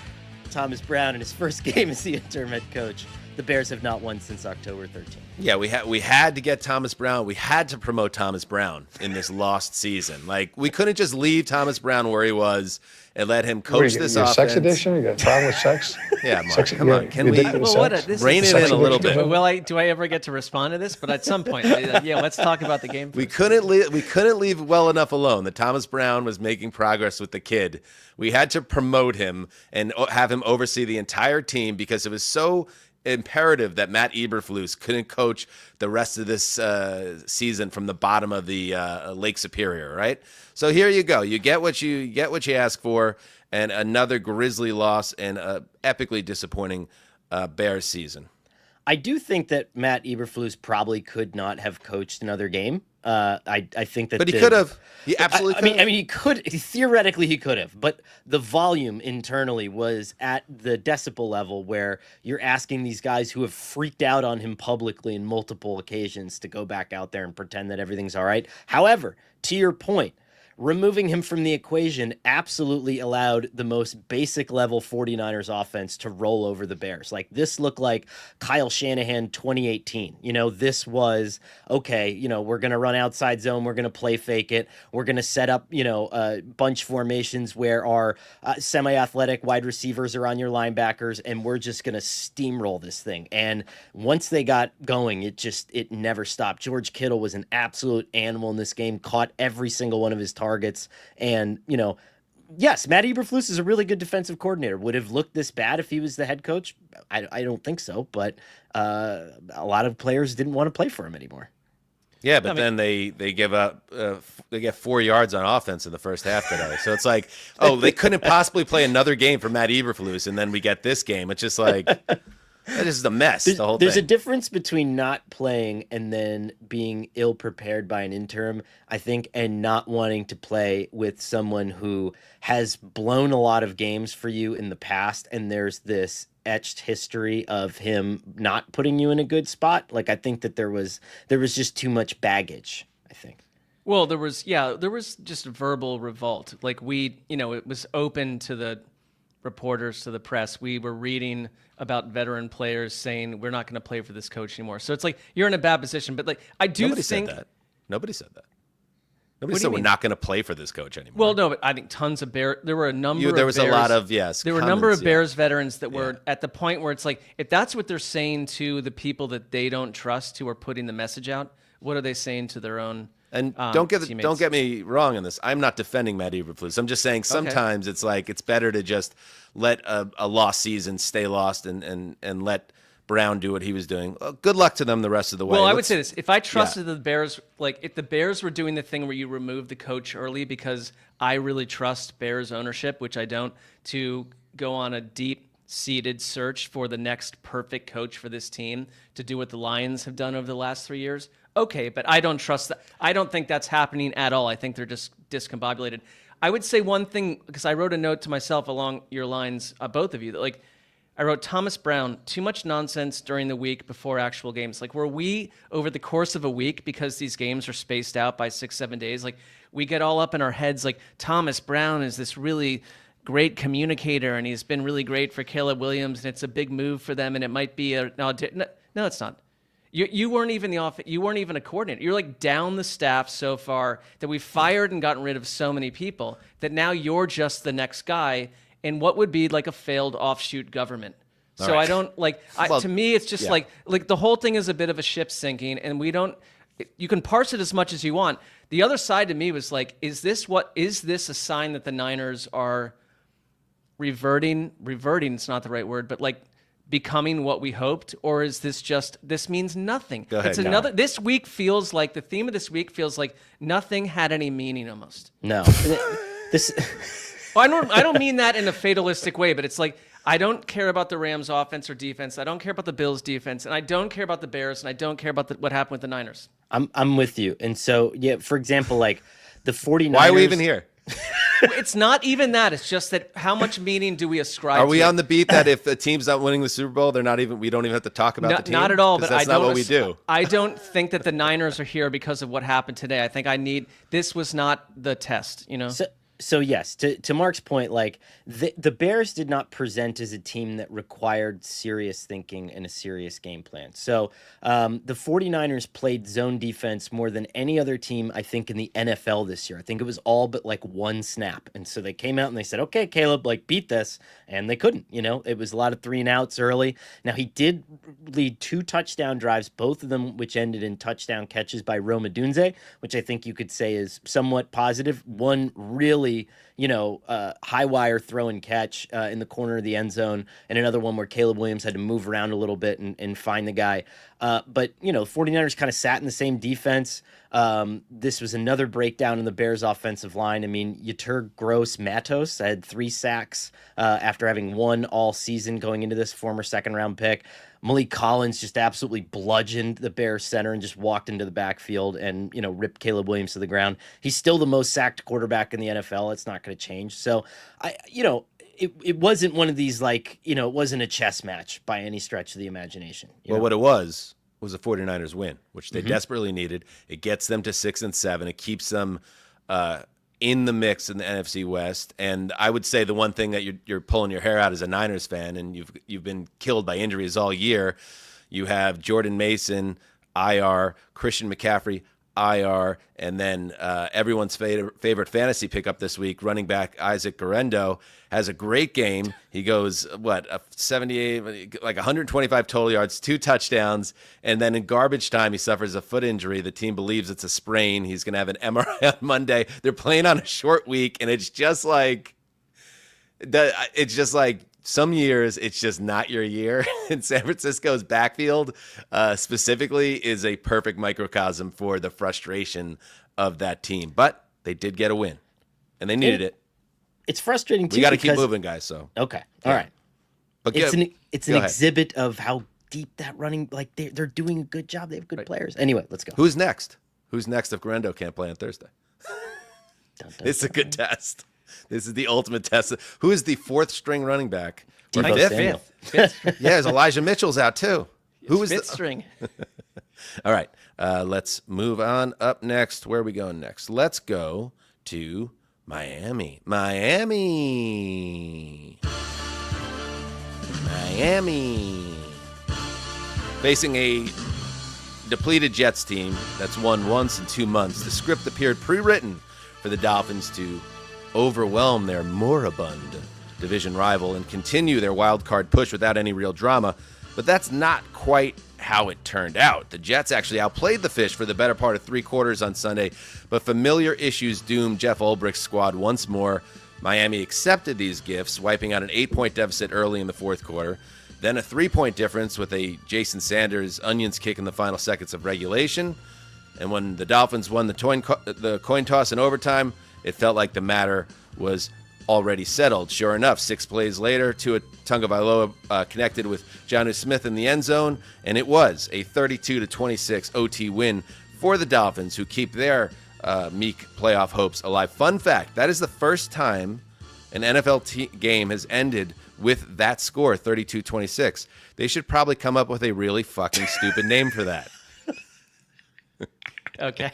Thomas Brown in his first game as the interim head coach. The Bears have not won since October 13th. Yeah, we had to get Thomas Brown. We had to promote Thomas Brown in this lost season. Like, we couldn't just leave Thomas Brown where he was and let him coach this offense. Sex addiction? You got a problem with sex? Yeah, Mark, come on. Can we rein it in a little bit? Do I ever get to respond to this? But at some point, let's talk about the game first. We couldn't leave well enough alone that Thomas Brown was making progress with the kid. We had to promote him and have him oversee the entire team because it was so imperative that Matt Eberflus couldn't coach the rest of this season from the bottom of the Lake Superior, right? So here you go. You get what you ask for, and another grisly loss and a epically disappointing Bears season. I do think that Matt Eberflus probably could not have coached another game. I think that, but he could have. He absolutely could. I mean, he could theoretically. He could have, but the volume internally was at the decibel level where you're asking these guys who have freaked out on him publicly in multiple occasions to go back out there and pretend that everything's all right. However, to your point, removing him from the equation absolutely allowed the most basic level 49ers offense to roll over the Bears. Like, this looked like Kyle Shanahan 2018. You know, this was, okay, you know, we're going to run outside zone. We're going to play fake it. We're going to set up, you know, bunch formations where our semi-athletic wide receivers are on your linebackers, and we're just going to steamroll this thing. And once they got going, it never stopped. George Kittle was an absolute animal in this game, caught every single one of his targets. And, you know, yes, Matt Eberflus is a really good defensive coordinator. Would have looked this bad if he was the head coach? I don't think so, but a lot of players didn't want to play for him anymore. Yeah, but then they give up. They get 4 yards on offense in the first half today. So it's like, oh, they couldn't possibly play another game for Matt Eberflus, and then we get this game. It's just like, that is a mess. The whole thing. There's a difference between not playing and then being ill prepared by an interim, I think, and not wanting to play with someone who has blown a lot of games for you in the past, and there's this etched history of him not putting you in a good spot. Like, I think that there was just too much baggage, I think. Well, there was just verbal revolt. Like, it was open to the reporters, to the press, we were reading about veteran players saying we're not going to play for this coach anymore. So it's like you're in a bad position. But like I do Nobody think said that. Nobody said that. Nobody said we're not going to play for this coach anymore. Well, no, but I think tons of Bears. There were a number. There was of Bears, a lot of yes. There were a number of Bears veterans that were at the point where it's like, if that's what they're saying to the people that they don't trust who are putting the message out, what are they saying to their own? And teammates? don't get me wrong on this. I'm not defending Matt Eberflus. I'm just saying sometimes it's like it's better to just let a lost season stay lost and let Brown do what he was doing. Well, good luck to them the rest of the way. Well, I would say this. If I trusted the Bears, like if the Bears were doing the thing where you remove the coach early because I really trust Bears ownership, which I don't, to go on a deep-seated search for the next perfect coach for this team to do what the Lions have done over the last 3 years, okay, but I don't trust that. I don't think that's happening at all. I think they're just discombobulated. I would say one thing, because I wrote a note to myself along your lines, both of you, that like, I wrote Thomas Brown, too much nonsense during the week before actual games. Like, were we, over the course of a week, because these games are spaced out by 6-7 days, like, we get all up in our heads, like, Thomas Brown is this really great communicator, and he's been really great for Caleb Williams, and it's a big move for them, and it might be no, it's not. You weren't even you weren't even a coordinator. You're like down the staff so far that we fired and gotten rid of so many people that now you're just the next guy in what would be like a failed offshoot government. So I don't like, to me, it's just like the whole thing is a bit of a ship sinking, and you can parse it as much as you want. The other side to me was like, is this a sign that the Niners are reverting, it's not the right word, but like becoming what we hoped, or is this means nothing? Go ahead, this week feels like, the theme of this week feels like nothing had any meaning almost. No. I don't mean that in a fatalistic way, but it's like, I don't care about the Rams offense or defense. I don't care about the Bills defense, and I don't care about the Bears, and I don't care about what happened with the Niners. I'm with you. And so, for example, like the 49ers. Why are we even here? It's not even that. It's just that how much meaning do we ascribe to Are we it? on the beat that if a team's not winning the Super Bowl, we don't even have to talk about the team? Not at all, but that's not what we do. I don't think that the Niners are here because of what happened today. I think this was not the test, you know? So yes, to Mark's point, like the Bears did not present as a team that required serious thinking and a serious game plan. So the 49ers played zone defense more than any other team, I think, in the NFL this year. I think it was all but like one snap. And so they came out and they said, okay, Caleb, like beat this. And they couldn't, it was a lot of 3-and-outs early. Now he did lead 2 touchdown drives, both of them which ended in touchdown catches by Rome Odunze, which I think you could say is somewhat positive. One really, high wire throw and catch in the corner of the end zone, and another one where Caleb Williams had to move around a little bit and find the guy. But 49ers kind of sat in the same defense. This was another breakdown in the Bears offensive line. I mean, Yetur Gross-Matos had 3 sacks after having 1 all season going into this, former second-round pick. Malik Collins just absolutely bludgeoned the Bears center and just walked into the backfield and, ripped Caleb Williams to the ground. He's still the most sacked quarterback in the NFL. It's not going to change. So, it wasn't one of these, like, it wasn't a chess match by any stretch of the imagination. What it was a 49ers win, which they desperately needed. It gets them to 6-7. It keeps them in the mix in the NFC West. And I would say the one thing that you're pulling your hair out as a Niners fan, and you've been killed by injuries all year. You have Jordan Mason, IR, Christian McCaffrey, IR, and then everyone's favorite fantasy pickup this week, running back Isaac Guerendo, has a great game. He goes, 78, like 125 total yards, 2 touchdowns, and then in garbage time, he suffers a foot injury. The team believes it's a sprain. He's going to have an MRI on Monday. They're playing on a short week, and it's just like some years it's just not your year. And San Francisco's backfield specifically is a perfect microcosm for the frustration of that team. But they did get a win, and they needed it. It's frustrating too. We got to keep moving, guys. So okay, all right. But it's an exhibit of how deep that running. Like they're doing a good job. They have good players. Anyway, let's go. Who's next? Who's next if Guerendo can't play on Thursday? It's a good test. This is the ultimate test. Who is the 4th string running back? Fifth. Yeah, Elijah Mitchell's out too. Who is 5th string? All right, let's move on. Up next, where are we going next? Let's go to Miami. Miami. Facing a depleted Jets team that's won once in 2 months, the script appeared pre-written for the Dolphins to overwhelm their moribund division rival and continue their wild card push without any real drama. But that's not quite how it turned out. The Jets actually outplayed the Fish for the better part of 3 quarters on Sunday, but familiar issues doomed Jeff Ulbricht's squad once more. Miami accepted these gifts, wiping out an 8-point deficit early in the fourth quarter, then a 3-point difference with a Jason Sanders onions kick in the final seconds of regulation. And when the Dolphins won the coin toss in overtime, it felt like the matter was already settled. Sure enough, 6 plays later, Tua Tagovailoa connected with Jonnu Smith in the end zone, and it was a 32-26 OT win for the Dolphins, who keep their meek playoff hopes alive. Fun fact, that is the first time an NFL game has ended with that score, 32-26. They should probably come up with a really fucking stupid name for that. Okay.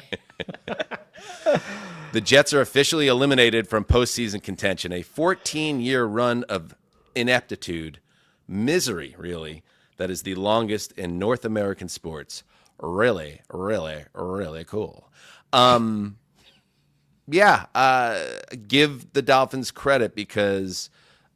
The Jets are officially eliminated from postseason contention. A 14-year run of ineptitude, misery, really, that is the longest in North American sports. Really, really, really cool. Give the Dolphins credit because,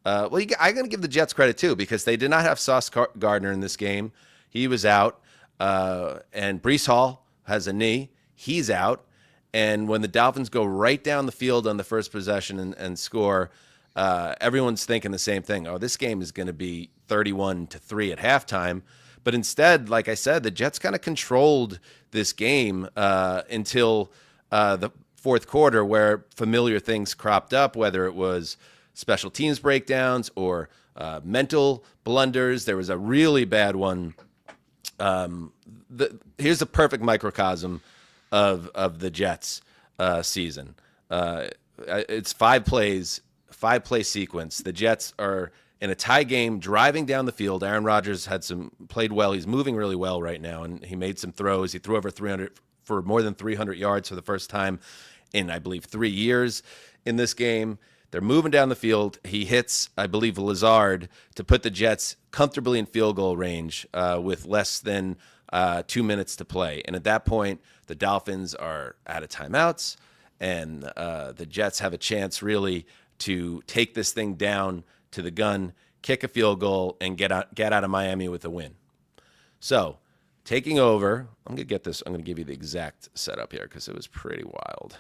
I'm going to give the Jets credit too, because they did not have Sauce Gardner in this game. He was out, and Breece Hall has a knee. He's out. And when the Dolphins go right down the field on the first possession and score, everyone's thinking the same thing. Oh, this game is going to be 31-3 at halftime. But instead, like I said, the Jets kind of controlled this game until the fourth quarter, where familiar things cropped up, whether it was special teams breakdowns or mental blunders. There was a really bad one. Here's a perfect microcosm of the Jets season. It's 5 play sequence. The Jets are in a tie game, driving down the field. Aaron Rodgers played well. He's moving really well right now, and he made some throws. He threw over 300 for more than 300 yards for the first time in, I believe, 3 years in this game. They're moving down the field. He hits, I believe, Lazard to put the Jets comfortably in field goal range with less than 2 minutes to play. And at that point, the Dolphins are out of timeouts, and the Jets have a chance really to take this thing down to the gun, kick a field goal, and get out of Miami with a win. So, taking over, I'm going to give you the exact setup here because it was pretty wild.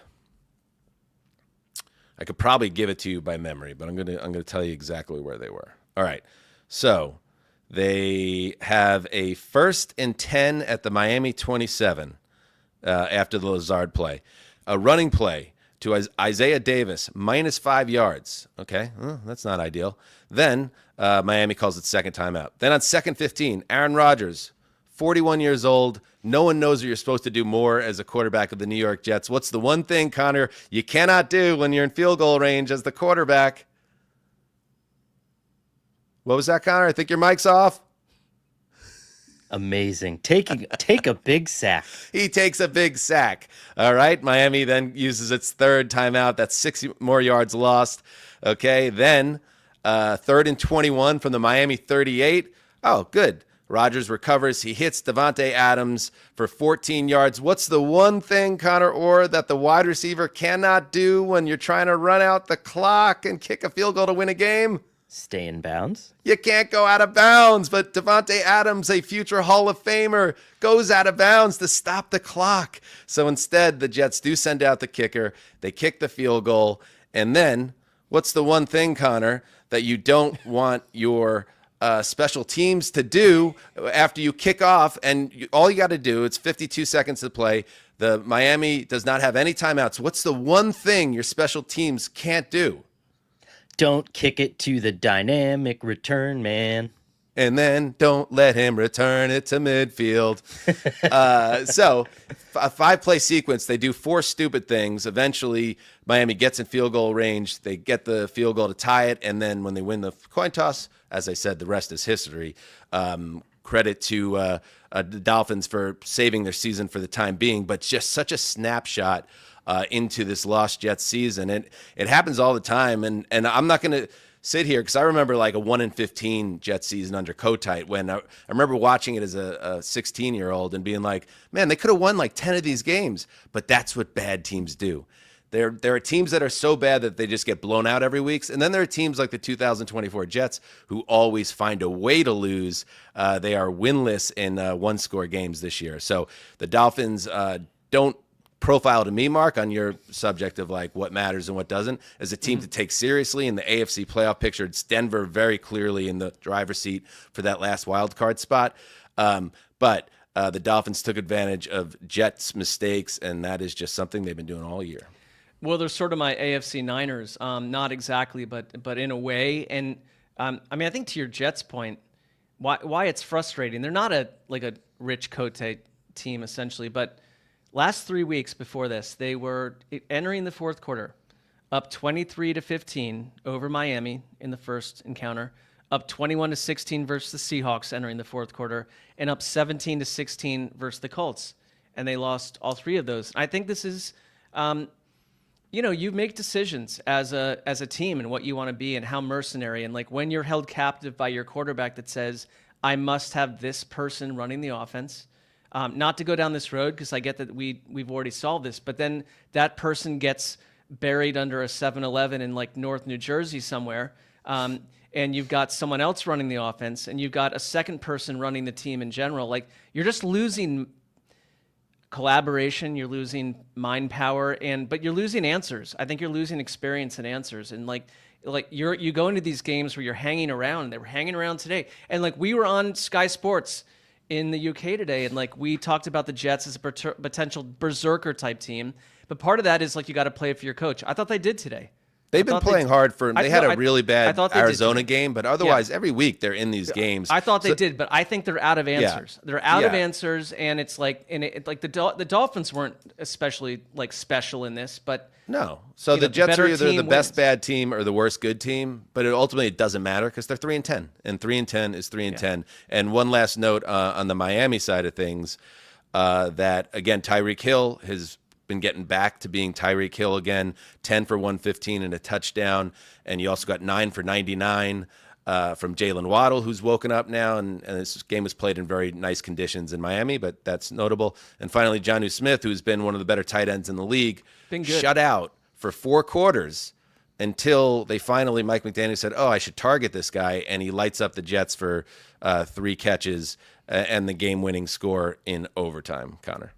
I could probably give it to you by memory, but I'm going to tell you exactly where they were. All right. So, they have a 1st and 10 at the Miami 27 after the Lazard play. A running play to Isaiah Davis, -5 yards. Okay, that's not ideal. Then Miami calls it second timeout. Then on 2nd 15, Aaron Rodgers, 41 years old. No one knows that you're supposed to do more as a quarterback of the New York Jets. What's the one thing, Connor, you cannot do when you're in field goal range as the quarterback? What was that, Connor? I think your mic's off. Amazing. Take a big sack. He takes a big sack. All right. Miami then uses its 3rd timeout. That's 6 more yards lost. Okay. Then 3rd and 21 from the Miami 38. Oh, good. Rodgers recovers. He hits Davante Adams for 14 yards. What's the one thing, Conor Orr, that the wide receiver cannot do when you're trying to run out the clock and kick a field goal to win a game? Stay in bounds. You can't go out of bounds, but Davante Adams, a future Hall of Famer, goes out of bounds to stop the clock. So instead, the Jets do send out the kicker. They kick the field goal. And then, what's the one thing, Connor, that you don't want your special teams to do after you kick off? And all you got to do, it's 52 seconds to play. The Miami does not have any timeouts. What's the one thing your special teams can't do? Don't kick it to the dynamic return man. And then don't let him return it to midfield. So a 5-play sequence. They do 4 stupid things. Eventually, Miami gets in field goal range. They get the field goal to tie it. And then when they win the coin toss, as I said, the rest is history. Credit to the Dolphins for saving their season for the time being, but just such a snapshot into this lost Jets season. And it happens all the time. And I'm not going to sit here because I remember like a 1-15 Jets season under Kotite when I remember watching it as a 16-year-old and being like, man, they could have won like 10 of these games, but that's what bad teams do. There are teams that are so bad that they just get blown out every week. And then there are teams like the 2024 Jets who always find a way to lose. They are winless in one-score games this year. So the Dolphins don't profile to me, Mark, on your subject of like what matters and what doesn't, as a team to take seriously in the AFC playoff picture. It's Denver very clearly in the driver's seat for that last wild card spot. But the Dolphins took advantage of Jets' mistakes, and that is just something they've been doing all year. Well, they're sort of my AFC Niners, not exactly, but in a way. And I mean, I think to your Jets point, why it's frustrating. They're not a Rich Cote team essentially, but last 3 weeks before this, they were entering the fourth quarter, up 23-15 over Miami in the first encounter, up 21-16 versus the Seahawks entering the fourth quarter, and up 17-16 versus the Colts, and they lost all three of those. I think this is. You make decisions as a team and what you want to be and how mercenary. And like when you're held captive by your quarterback that says, I must have this person running the offense, not to go down this road because I get that we've already solved this, but then that person gets buried under a 7-Eleven in like North New Jersey somewhere. And you've got someone else running the offense and you've got a second person running the team in general. Like you're just losing collaboration, you're losing mind power, but you're losing answers. I think you're losing experience and answers. And like you go into these games where you're hanging around. They were hanging around today, and like we were on Sky Sports in the UK today, and like we talked about the Jets as a potential berserker type team. But part of that is like you got to play for your coach. I thought they did today. They've been playing hard for. They had a really bad Arizona game, but otherwise every week they're in these games. I thought they did, but I think they're out of answers. Yeah. They're out of answers, and it's like, the Dolphins weren't especially like special in this, but no. So the Jets are either the best bad team or the worst good team, but ultimately it doesn't matter because they're 3-10, and 3-10 is 3-10. And one last note on the Miami side of things, that again Tyreek Hill has been getting back to being Tyreek Hill again, 10 for 115 and a touchdown. And you also got 9 for 99 from Jalen Waddle, who's woken up now. And this game was played in very nice conditions in Miami, but that's notable. And finally, Jonnu Smith, who's been one of the better tight ends in the league, shut out for 4 quarters until they finally, Mike McDaniel said, I should target this guy. And he lights up the Jets for 3 catches and the game-winning score in overtime, Connor.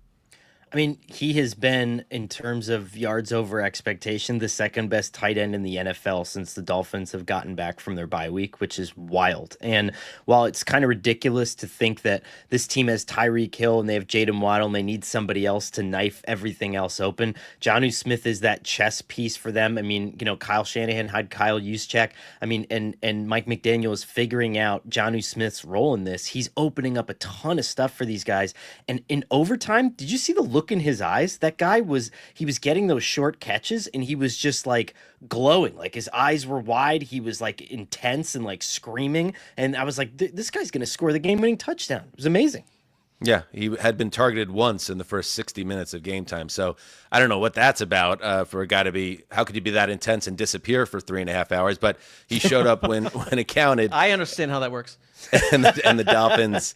I mean, he has been, in terms of yards over expectation, the second best tight end in the NFL since the Dolphins have gotten back from their bye week, which is wild. And while it's kind of ridiculous to think that this team has Tyreek Hill and they have Jalen Waddle and they need somebody else to knife everything else open, Jonnu Smith is that chess piece for them. I mean, Kyle Shanahan had Kyle Juszczyk. I mean, and Mike McDaniel is figuring out Jonnu Smith's role in this. He's opening up a ton of stuff for these guys. And in overtime, did you see the look in his eyes? That guy was getting those short catches and he was just like glowing, like his eyes were wide, he was like intense and like screaming, and I was like, this guy's gonna score the game-winning touchdown. It was amazing. Yeah, he had been targeted once in the first 60 minutes of game time. So I don't know what that's about for a guy to be. How could you be that intense and disappear for 3.5 hours? But he showed up when it counted. I understand how that works. And the Dolphins,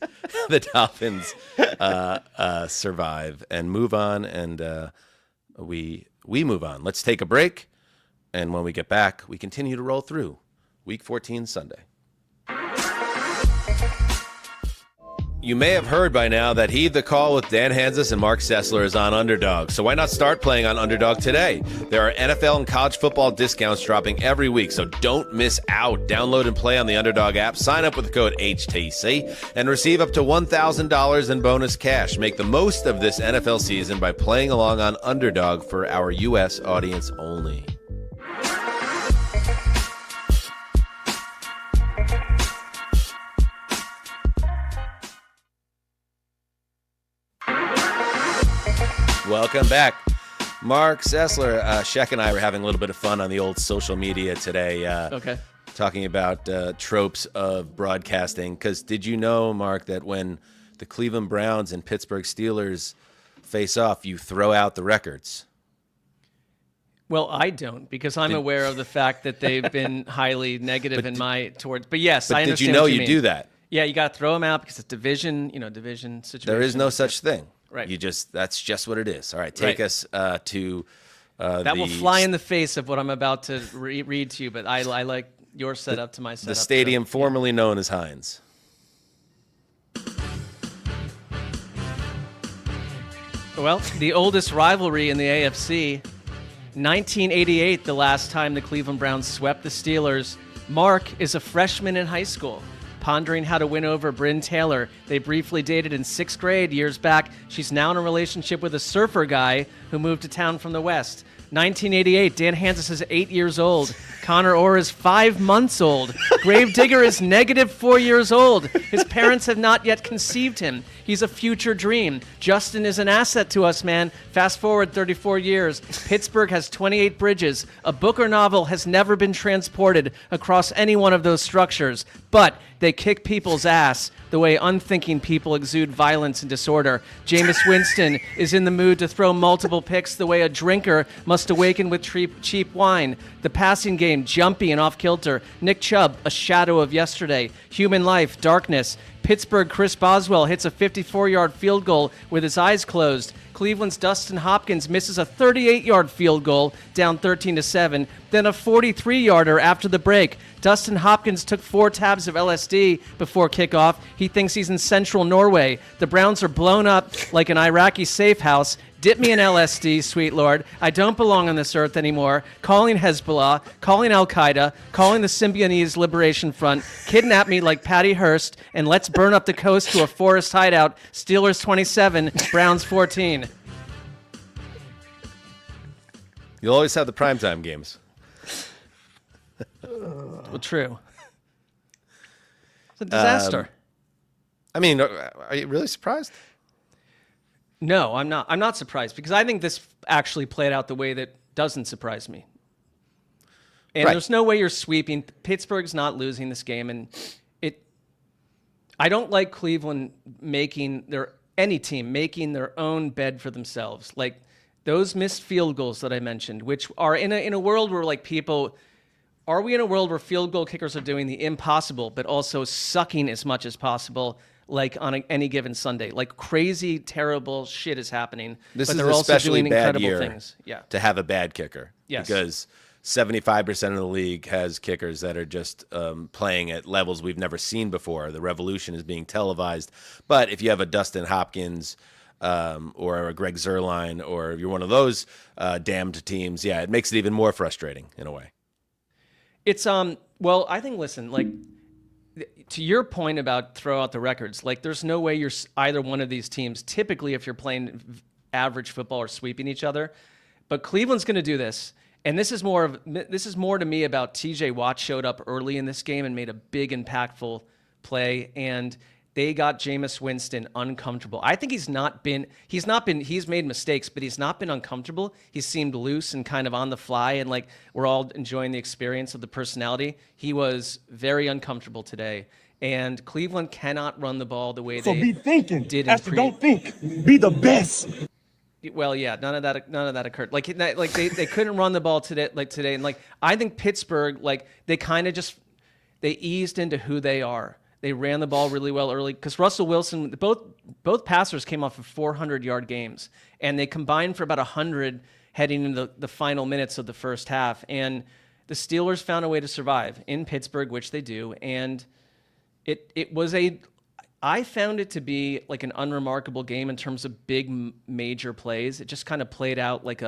survive and move on, and we move on. Let's take a break, and when we get back, we continue to roll through Week 14 Sunday. You may have heard by now that Heed the Call with Dan Hanzus and Marc Sessler is on Underdog, so why not start playing on Underdog today? There are NFL and college football discounts dropping every week, so don't miss out. Download and play on the Underdog app, sign up with the code HTC, and receive up to $1,000 in bonus cash. Make the most of this NFL season by playing along on Underdog for our U.S. audience only. Welcome back. Marc Sessler, Sheck and I were having a little bit of fun on the old social media today. Okay. Talking about tropes of broadcasting. Because did you know, Mark, that when the Cleveland Browns and Pittsburgh Steelers face off, you throw out the records? Well, I don't, because I'm aware of the fact that they've been highly negative But yes, I understand. Did you know you do that? Yeah, you got to throw them out because it's division situation. There is no such thing. Right. That's just what it is. All right, take us to that will fly in the face of what I'm about to read to you, but I like your setup to my setup. The stadium formerly known as Heinz. Well, the oldest rivalry in the AFC, 1988, the last time the Cleveland Browns swept the Steelers. Mark is a freshman in high school, pondering how to win over Bryn Taylor. They briefly dated in 6th grade years back. She's now in a relationship with a surfer guy who moved to town from the West. 1988, Dan Hanzus is 8 years old. Conor Orr is 5 months old. Gravedigger is -4 years old. His parents have not yet conceived him. He's a future dream. Justin is an asset to us, man. Fast forward 34 years. Pittsburgh has 28 bridges. A book or novel has never been transported across any one of those structures. But they kick people's ass the way unthinking people exude violence and disorder. Jameis Winston is in the mood to throw multiple picks the way a drinker must awaken with cheap wine. The passing game, jumpy and off-kilter. Nick Chubb, a shadow of yesterday. Human life, darkness. Pittsburgh, Chris Boswell hits a 54-yard field goal with his eyes closed. Cleveland's Dustin Hopkins misses a 38-yard field goal, down 13-7, then a 43-yarder after the break. Dustin Hopkins took 4 tabs of LSD before kickoff. He thinks he's in central Norway. The Browns are blown up like an Iraqi safe house. Dip me in LSD, sweet Lord. I don't belong on this earth anymore. Calling Hezbollah, calling Al-Qaeda, calling the Symbionese Liberation Front. Kidnap me like Patty Hearst, and let's burn up the coast to a forest hideout. Steelers 27, Browns 14. You'll always have the primetime games. Well, true. It's a disaster. I mean, are you really surprised? No, I'm not. I'm not surprised because I think this actually played out the way that doesn't surprise me. And there's no way you're sweeping. Pittsburgh's not losing this game, and I don't like Cleveland making any team making their own bed for themselves. Like those missed field goals that I mentioned, which are in a world where are we in a world where field goal kickers are doing the impossible, but also sucking as much as possible? Like on any given Sunday, like crazy, terrible shit is happening. This but is they're also especially doing bad incredible year things. Yeah. To have a bad kicker. Yes. Because 75% of the league has kickers that are just playing at levels we've never seen before. The revolution is being televised. But if you have a Dustin Hopkins or a Greg Zuerlein, or you're one of those damned teams, yeah, it makes it even more frustrating in a way. It's well, I think like. To your point about throw out the records, like there's no way you're either one of these teams, typically if you're playing average football or sweeping each other. But Cleveland's going to do this. And this is more to me about TJ Watt showed up early in this game and made a big impactful play. And they got Jameis Winston uncomfortable. I think he's made mistakes, but he's not been uncomfortable. He seemed loose and kind of on the fly, and like we're all enjoying the experience of the personality. He was very uncomfortable today. And Cleveland cannot run the ball the way they did. Don't think. Be the best. Well, yeah, none of that occurred. Like they couldn't run the ball today, and like I think Pittsburgh, like they kind of they eased into who they are. They ran the ball really well early because Russell Wilson, both passers came off of 400-yard games, and they combined for about 100 heading into the final minutes of the first half. And the Steelers found a way to survive in Pittsburgh, which they do. And I found it to be like an unremarkable game in terms of big major plays. It just kind of played out like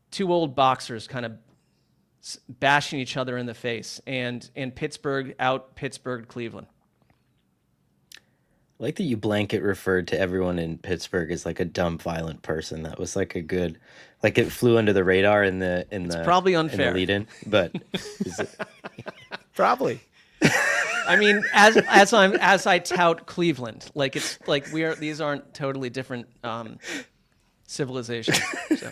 two old boxers kind of bashing each other in the face, and Pittsburgh Cleveland. I like that you blanket referred to everyone in Pittsburgh as like a dumb, violent person. That was like a good, like it flew under the radar in the. It's probably unfair. In the lead-in, but is it... Probably. I mean, as I tout Cleveland, like it's like these aren't totally different civilizations. So.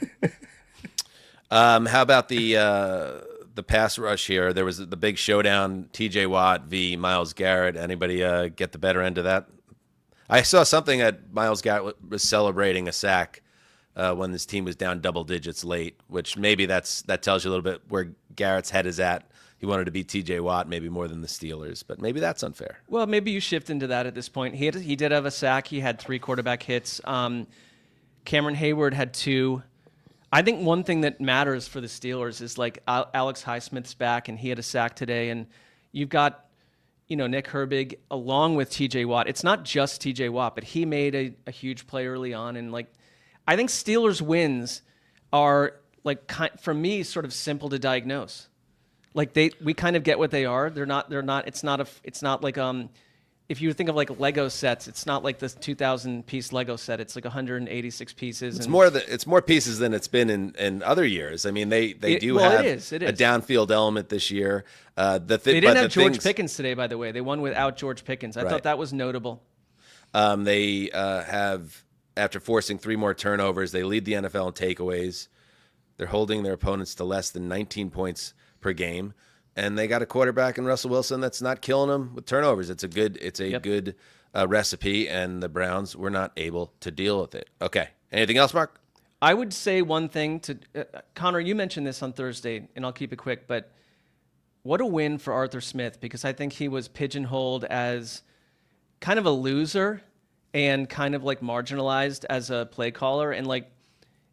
How about the pass rush here? There was the big showdown, TJ Watt v. Myles Garrett. Anybody get the better end of that? I saw something that Myles Garrett was celebrating a sack when this team was down double digits late, which maybe that tells you a little bit where Garrett's head is at. He wanted to beat T.J. Watt maybe more than the Steelers, but maybe that's unfair. Well, maybe you shift into that at this point. He did have a sack. He had 3 quarterback hits. Cameron Hayward had 2. I think one thing that matters for the Steelers is like Alex Highsmith's back, and he had a sack today, and you've got Nick Herbig along with T.J. Watt. It's not just T.J. Watt, but he made a huge play early on, and like I think Steelers wins are like for me sort of simple to diagnose. Like we kind of get what they are. They're not. It's not like if you think of like Lego sets, it's not like this 2,000 piece Lego set. It's like 186 pieces. It's more pieces than it's been in other years. I mean, they have a downfield element this year. They didn't have George Pickens today, by the way. They won without George Pickens. I thought that was notable. They have, after forcing 3 more turnovers, they lead the NFL in takeaways. They're holding their opponents to less than 19 points per game, and they got a quarterback in Russell Wilson that's not killing them with turnovers. It's a good recipe, and the Browns were not able to deal with it. Okay, anything else, Mark? I would say one thing to Connor. You mentioned this on Thursday, and I'll keep it quick. But what a win for Arthur Smith, because I think he was pigeonholed as kind of a loser and kind of like marginalized as a play caller, and like.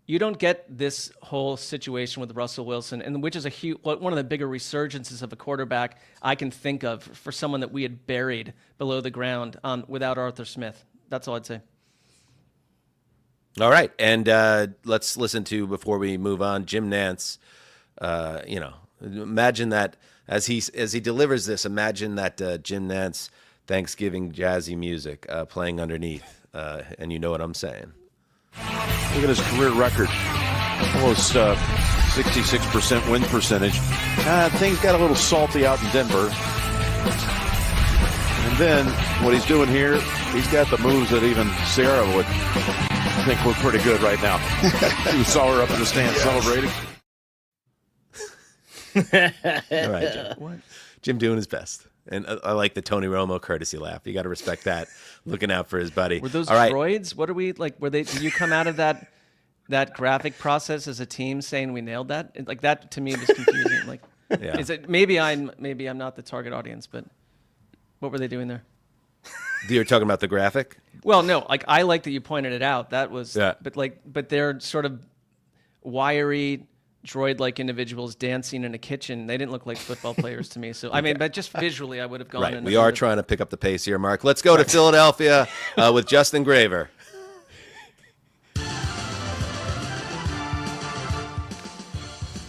You don't get this whole situation with Russell Wilson, and which is one of the bigger resurgences of a quarterback I can think of for someone that we had buried below the ground without Arthur Smith. That's all I'd say. All right, and let's listen to, before we move on, Jim Nantz. Imagine that as he delivers this. Imagine that Jim Nantz Thanksgiving jazzy music playing underneath, and you know what I'm saying. Look at his career record, almost 66% win percentage. Things got a little salty out in Denver. And then what he's doing here, he's got the moves that even Sarah would think were pretty good right now. You saw her up in the stand celebrating. All right, Jim. What? Jim doing his best. And I like the Tony Romo courtesy laugh. You got to respect that. Looking out for his buddy. Were those droids? What are we like? Did you come out of that graphic process as a team saying we nailed that? Like that to me was confusing. Like, is it maybe I'm not the target audience, but what were they doing there? You're talking about the graphic? Well, no. Like I like that you pointed it out. That was, but they're sort of wiry, droid-like individuals dancing in a kitchen. They didn't look like football players to me. So, I mean, but just visually, I would have gone. Right. We are trying to pick up the pace here, Mark. Let's go to Philadelphia with Justin Graver.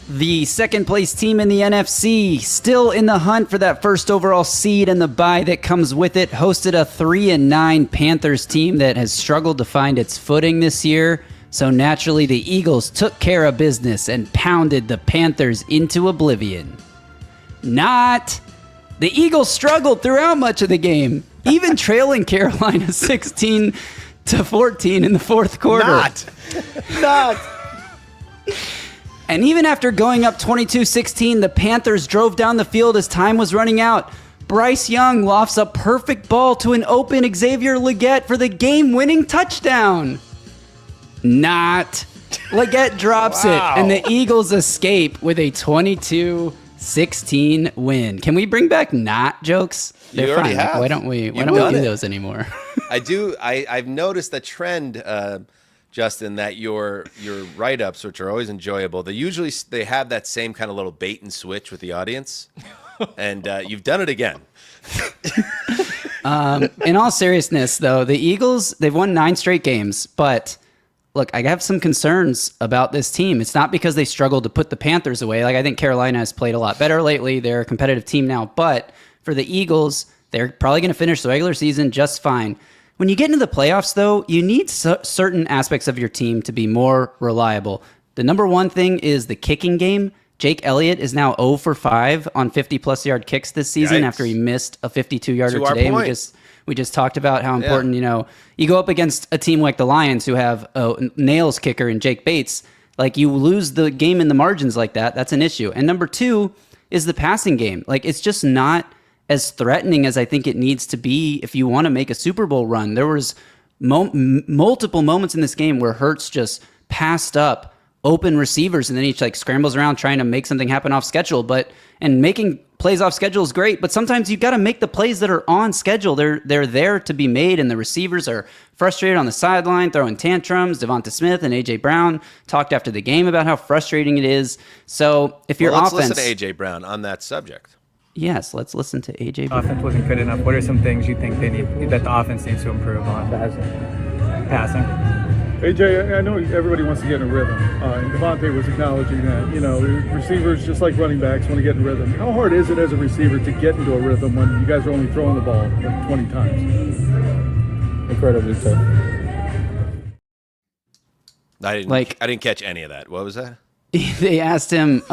The second-place team in the NFC, still in the hunt for that first overall seed and the bye that comes with it, hosted a 3-9 Panthers team that has struggled to find its footing this year. So naturally, the Eagles took care of business and pounded the Panthers into oblivion. Not. The Eagles struggled throughout much of the game, even trailing Carolina 16-14 in the fourth quarter. Not. And even after going up 22-16, the Panthers drove down the field as time was running out. Bryce Young lofts a perfect ball to an open Xavier Legette for the game-winning touchdown. Not. Legette drops it, and the Eagles escape with a 22-16 win. Can we bring back not jokes? They're you already fine. have. Why don't we do those anymore? I do. I've noticed the trend, Justin, that your write-ups, which are always enjoyable, they have that same kind of little bait and switch with the audience, and you've done it again. In all seriousness, though, the Eagles, they've won 9 straight games, but look, I have some concerns about this team. It's not because they struggled to put the Panthers away. Like, I think Carolina has played a lot better lately. They're a competitive team now. But for the Eagles, they're probably going to finish the regular season just fine. When you get into the playoffs, though, you need certain aspects of your team to be more reliable. The number one thing is the kicking game. Jake Elliott is now 0 for 5 on 50-plus yard kicks this season after he missed a 52-yarder today. And we just talked about how important, you go up against a team like the Lions who have a nails kicker in Jake Bates. Like, you lose the game in the margins like that. That's an issue. And number 2 is the passing game. Like, it's just not as threatening as I think it needs to be if you want to make a Super Bowl run. There was multiple moments in this game where Hurts just passed up open receivers, and then he like scrambles around trying to make something happen off schedule. And making plays off schedule is great, but sometimes you got to make the plays that are on schedule. They're there to be made, and the receivers are frustrated on the sideline, throwing tantrums. Devonta Smith and A.J. Brown talked after the game about how frustrating it is. So if your let's offense... listen to A.J. Brown on that subject. Yes, let's listen to A.J. Brown. Offense wasn't good enough. What are some things you think that the offense needs to improve on? Passing. AJ, I know everybody wants to get in a rhythm, and Devontae was acknowledging that. Receivers, just like running backs, want to get in a rhythm. How hard is it as a receiver to get into a rhythm when you guys are only throwing the ball like 20 times? Incredibly tough. I didn't catch any of that. What was that? They asked him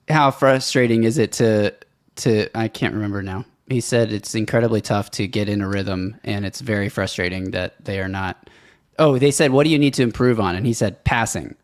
how frustrating is it to I can't remember now. He said it's incredibly tough to get in a rhythm, and it's very frustrating that they are not. Oh, they said, what do you need to improve on? And he said, passing.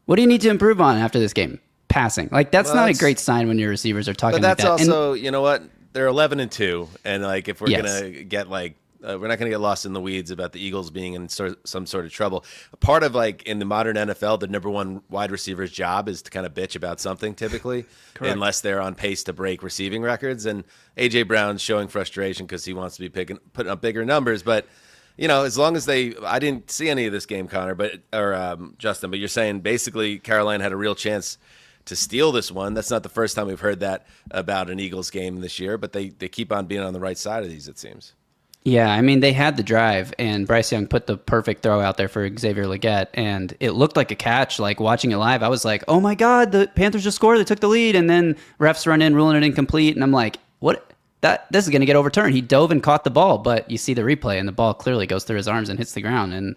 What do you need to improve on after this game? Passing. Like, that's not a great sign when your receivers are talking like that. But that's also, you know what? They're 11-2, and like if we're gonna get like. We're not going to get lost in the weeds about the Eagles being in some sort of trouble. Part of like in the modern NFL, the number one wide receiver's job is to kind of bitch about something typically, unless they're on pace to break receiving records. And A.J. Brown's showing frustration because he wants to be putting up bigger numbers. But, as long as I didn't see any of this game, Connor, Justin, but you're saying basically Carolina had a real chance to steal this one. That's not the first time we've heard that about an Eagles game this year, but they keep on being on the right side of these, it seems. Yeah, I mean, they had the drive, and Bryce Young put the perfect throw out there for Xavier Legette, and it looked like a catch. Like, watching it live, I was like, oh my God, the Panthers just scored. They took the lead, and then refs run in, ruling it incomplete, and I'm like, what? This is going to get overturned. He dove and caught the ball, but you see the replay, and the ball clearly goes through his arms and hits the ground, and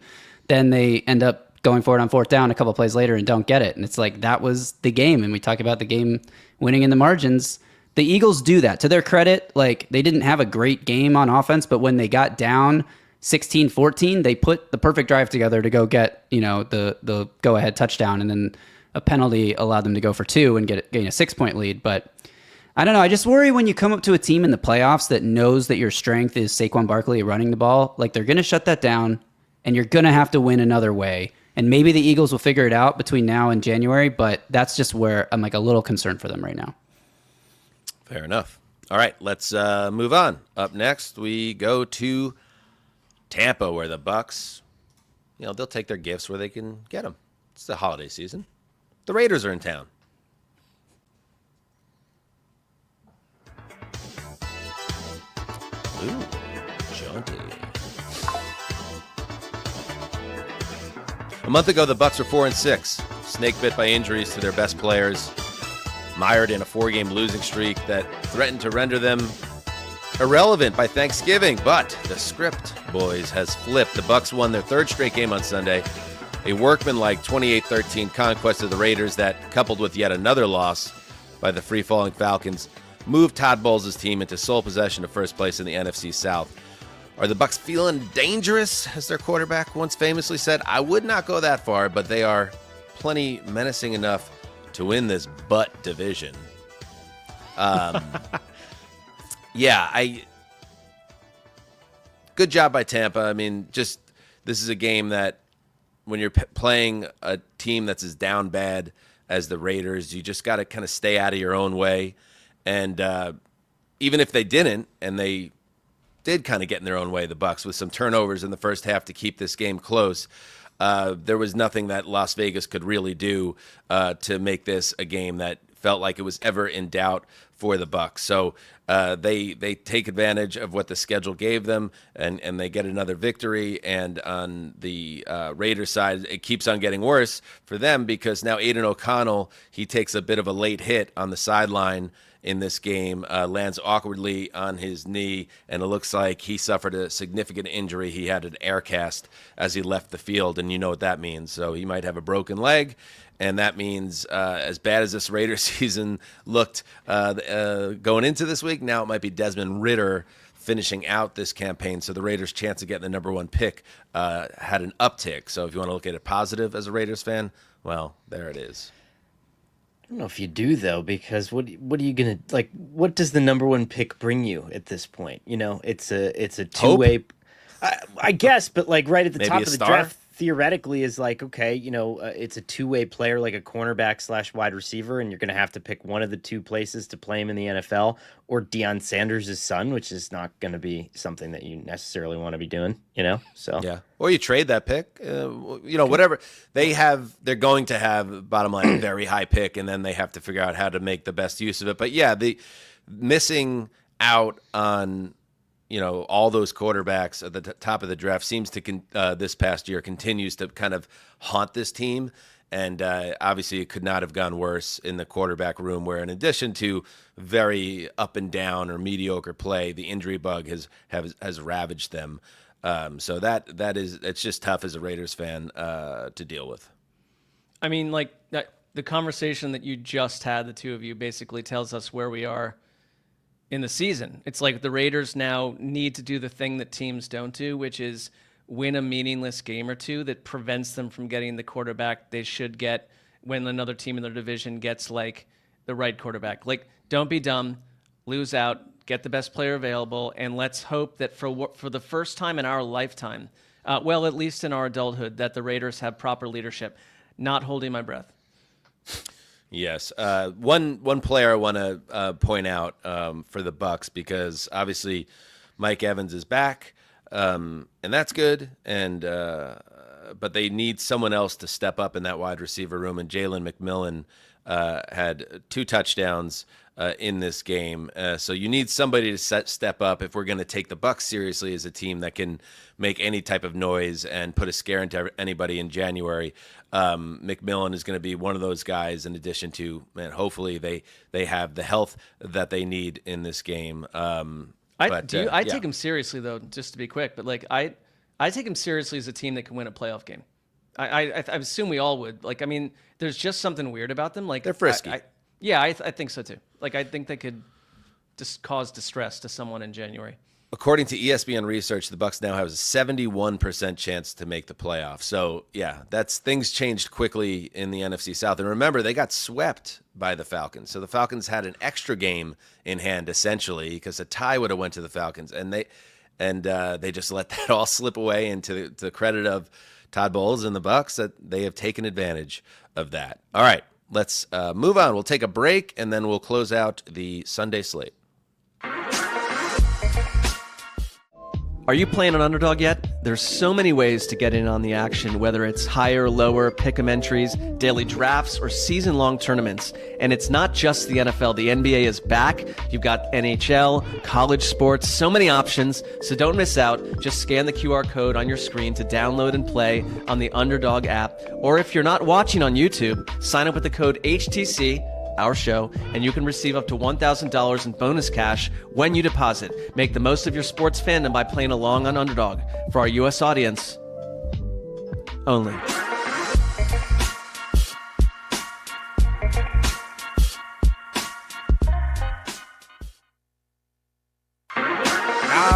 then they end up going for it on fourth down a couple plays later and don't get it, and it's like, that was the game, and we talk about the game winning in the margins. The Eagles do that. To their credit, like, they didn't have a great game on offense, but when they got down 16-14, they put the perfect drive together to go get, the go-ahead touchdown, and then a penalty allowed them to go for 2 and gain a 6-point lead. But I don't know. I just worry when you come up to a team in the playoffs that knows that your strength is Saquon Barkley running the ball. Like, they're going to shut that down, and you're going to have to win another way. And maybe the Eagles will figure it out between now and January, but that's just where I'm like a little concerned for them right now. Fair enough. All right, let's move on. Up next, we go to Tampa, where the Bucs, they'll take their gifts where they can get them. It's the holiday season. The Raiders are in town. Ooh, jaunty. A month ago, the Bucs were 4-6, snake bit by injuries to their best players, mired in a 4-game losing streak that threatened to render them irrelevant by Thanksgiving. But the script, boys, has flipped. The Bucs won their 3rd straight game on Sunday, a workmanlike 28-13 conquest of the Raiders that, coupled with yet another loss by the free-falling Falcons, moved Todd Bowles' team into sole possession of first place in the NFC South. Are the Bucs feeling dangerous, as their quarterback once famously said? I would not go that far, but they are plenty menacing enough to win this butt division. Good job by Tampa. I mean, this is a game that when you're playing a team that's as down bad as the Raiders, you just got to kind of stay out of your own way. And even if they didn't, and they did kind of get in their own way, the Bucs, with some turnovers in the first half to keep this game close, there was nothing that Las Vegas could really do to make this a game that felt like it was ever in doubt for the Bucs. So they take advantage of what the schedule gave them, and they get another victory. And on the Raiders side, it keeps on getting worse for them because now Aiden O'Connell, he takes a bit of a late hit on the sideline in this game, lands awkwardly on his knee, and it looks like he suffered a significant injury. He had an air cast as he left the field, and you know what that means. So he might have a broken leg, and that means as bad as this Raiders season looked going into this week, now it might be Desmond Ridder finishing out this campaign. So the Raiders' chance of getting the number 1 pick had an uptick. So if you want to look at it positive as a Raiders fan, well, there it is. I don't know if you do, though, because what are you gonna like? What does the number 1 pick bring you at this point? It's a two-way. I guess, but like right at the Maybe top a of the star? draft, theoretically is like, okay, it's a two-way player, like a cornerback / wide receiver, and you're going to have to pick one of the two places to play him in the NFL, or Deion Sanders' son, which is not going to be something that you necessarily want to be doing, So yeah, or you trade that pick, whatever they're going to have, bottom line, a very high pick, and then they have to figure out how to make the best use of it. But yeah, the missing out on all those quarterbacks at the top of the draft seems to this past year continues to kind of haunt this team. And obviously it could not have gone worse in the quarterback room, where in addition to very up and down or mediocre play, the injury bug has ravaged them. So it's just tough as a Raiders fan to deal with. I mean, like the conversation that you just had, the two of you, basically tells us where we are in the season. It's like the Raiders now need to do the thing that teams don't do, which is win a meaningless game or two that prevents them from getting the quarterback they should get when another team in their division gets like the right quarterback. Like, don't be dumb, lose out, get the best player available, and let's hope that for the first time in our lifetime, at least in our adulthood, that the Raiders have proper leadership. Not holding my breath. Yes. One player I want to point out for the Bucs, because obviously Mike Evans is back, and that's good. But they need someone else to step up in that wide receiver room. And Jalen McMillan had 2 touchdowns in this game. So you need somebody to step up if we're going to take the Bucs seriously as a team that can make any type of noise and put a scare into anybody in January. McMillan is going to be one of those guys, in addition to, hopefully they have the health that they need in this game. I take him seriously, though, just to be quick, but like I take him seriously as a team that can win a playoff game. I assume we all would. Like, I mean, there's just something weird about them. Like, they're frisky. I think so too. Like, I think they could just cause distress to someone in January. According to ESPN research, the Bucs now have a 71% chance to make the playoffs. So, yeah, things changed quickly in the NFC South. And remember, they got swept by the Falcons. So the Falcons had an extra game in hand, essentially, because a tie would have went to the Falcons. And they just let that all slip away. And to the credit of Todd Bowles and the Bucs, that they have taken advantage of that. All right, let's move on. We'll take a break, and then we'll close out the Sunday slate. Are you playing an underdog yet? There's so many ways to get in on the action, whether it's higher, lower, pick'em entries, daily drafts, or season-long tournaments. And it's not just the NFL. The NBA is back. You've got NHL, college sports, so many options. So don't miss out. Just scan the QR code on your screen to download and play on the Underdog app. Or if you're not watching on YouTube, sign up with the code HTC, our show, and you can receive up to $1,000 in bonus cash when you deposit. Make the most of your sports fandom by playing along on Underdog. For our U.S. audience only. All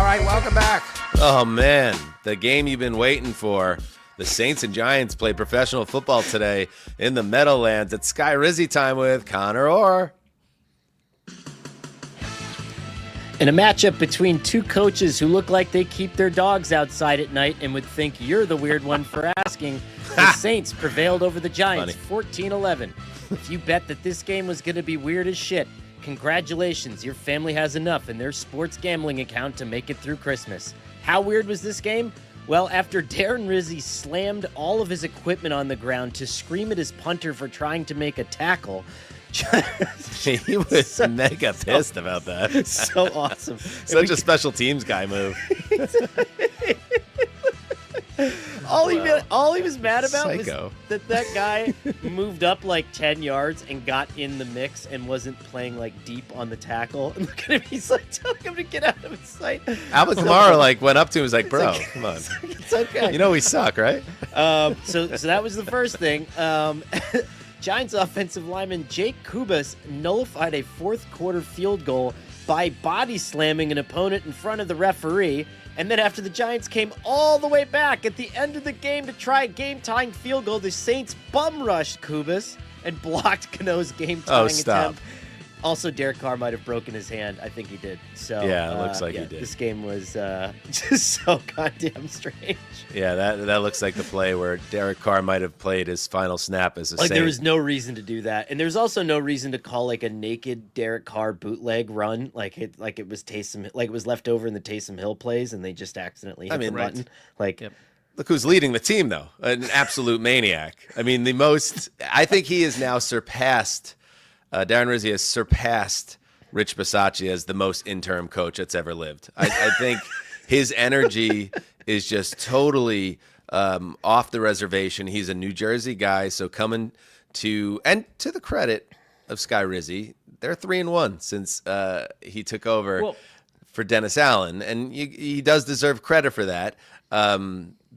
right, welcome back. Oh, man, the game you've been waiting for. The Saints and Giants played professional football today in the Meadowlands. It's Sky Rizzy time with Conor Orr. In a matchup between two coaches who look like they keep their dogs outside at night and would think you're the weird one for asking, the Saints prevailed over the Giants 14-11. If you bet that this game was going to be weird as shit, congratulations, your family has enough in their sports gambling account to make it through Christmas. How weird was this game? Well, after Darren Rizzi slammed all of his equipment on the ground to scream at his punter for trying to make a tackle, he was mega pissed about that. So awesome. Such a special teams guy move. All he was mad about was that guy moved up like 10 yards and got in the mix and wasn't playing like deep on the tackle. And look at him, he's like telling him to get out of his sight. Alvin Kamara went up to him and was like, bro, come on. It's okay. You know we suck, right? So that was the first thing. Giants offensive lineman Jake Kubas nullified a fourth quarter field goal by body slamming an opponent in front of the referee. And then after the Giants came all the way back at the end of the game to try a game-tying field goal, the Saints bum rushed Kubas and blocked Cano's game-tying attempt. Also, Derek Carr might have broken his hand. I think he did. So yeah, it looks like he did. This game was just so goddamn strange. Yeah, that looks like the play where Derek Carr might have played his final snap as a Saint. There was no reason to do that, and there's also no reason to call like a naked Derek Carr bootleg run like it was Taysom, like it was left over in the Taysom Hill plays, and they just accidentally hit the button. Like. Yep. Look who's leading the team, though. An absolute maniac. I mean, I think he has now surpassed, Darren Rizzi has surpassed Rich Bisaccia as the most interim coach that's ever lived. I think his energy is just totally off the reservation. He's a New Jersey guy, so coming to the credit of Sky Rizzi, they're 3-1 since he took over for Dennis Allen, and he does deserve credit for that.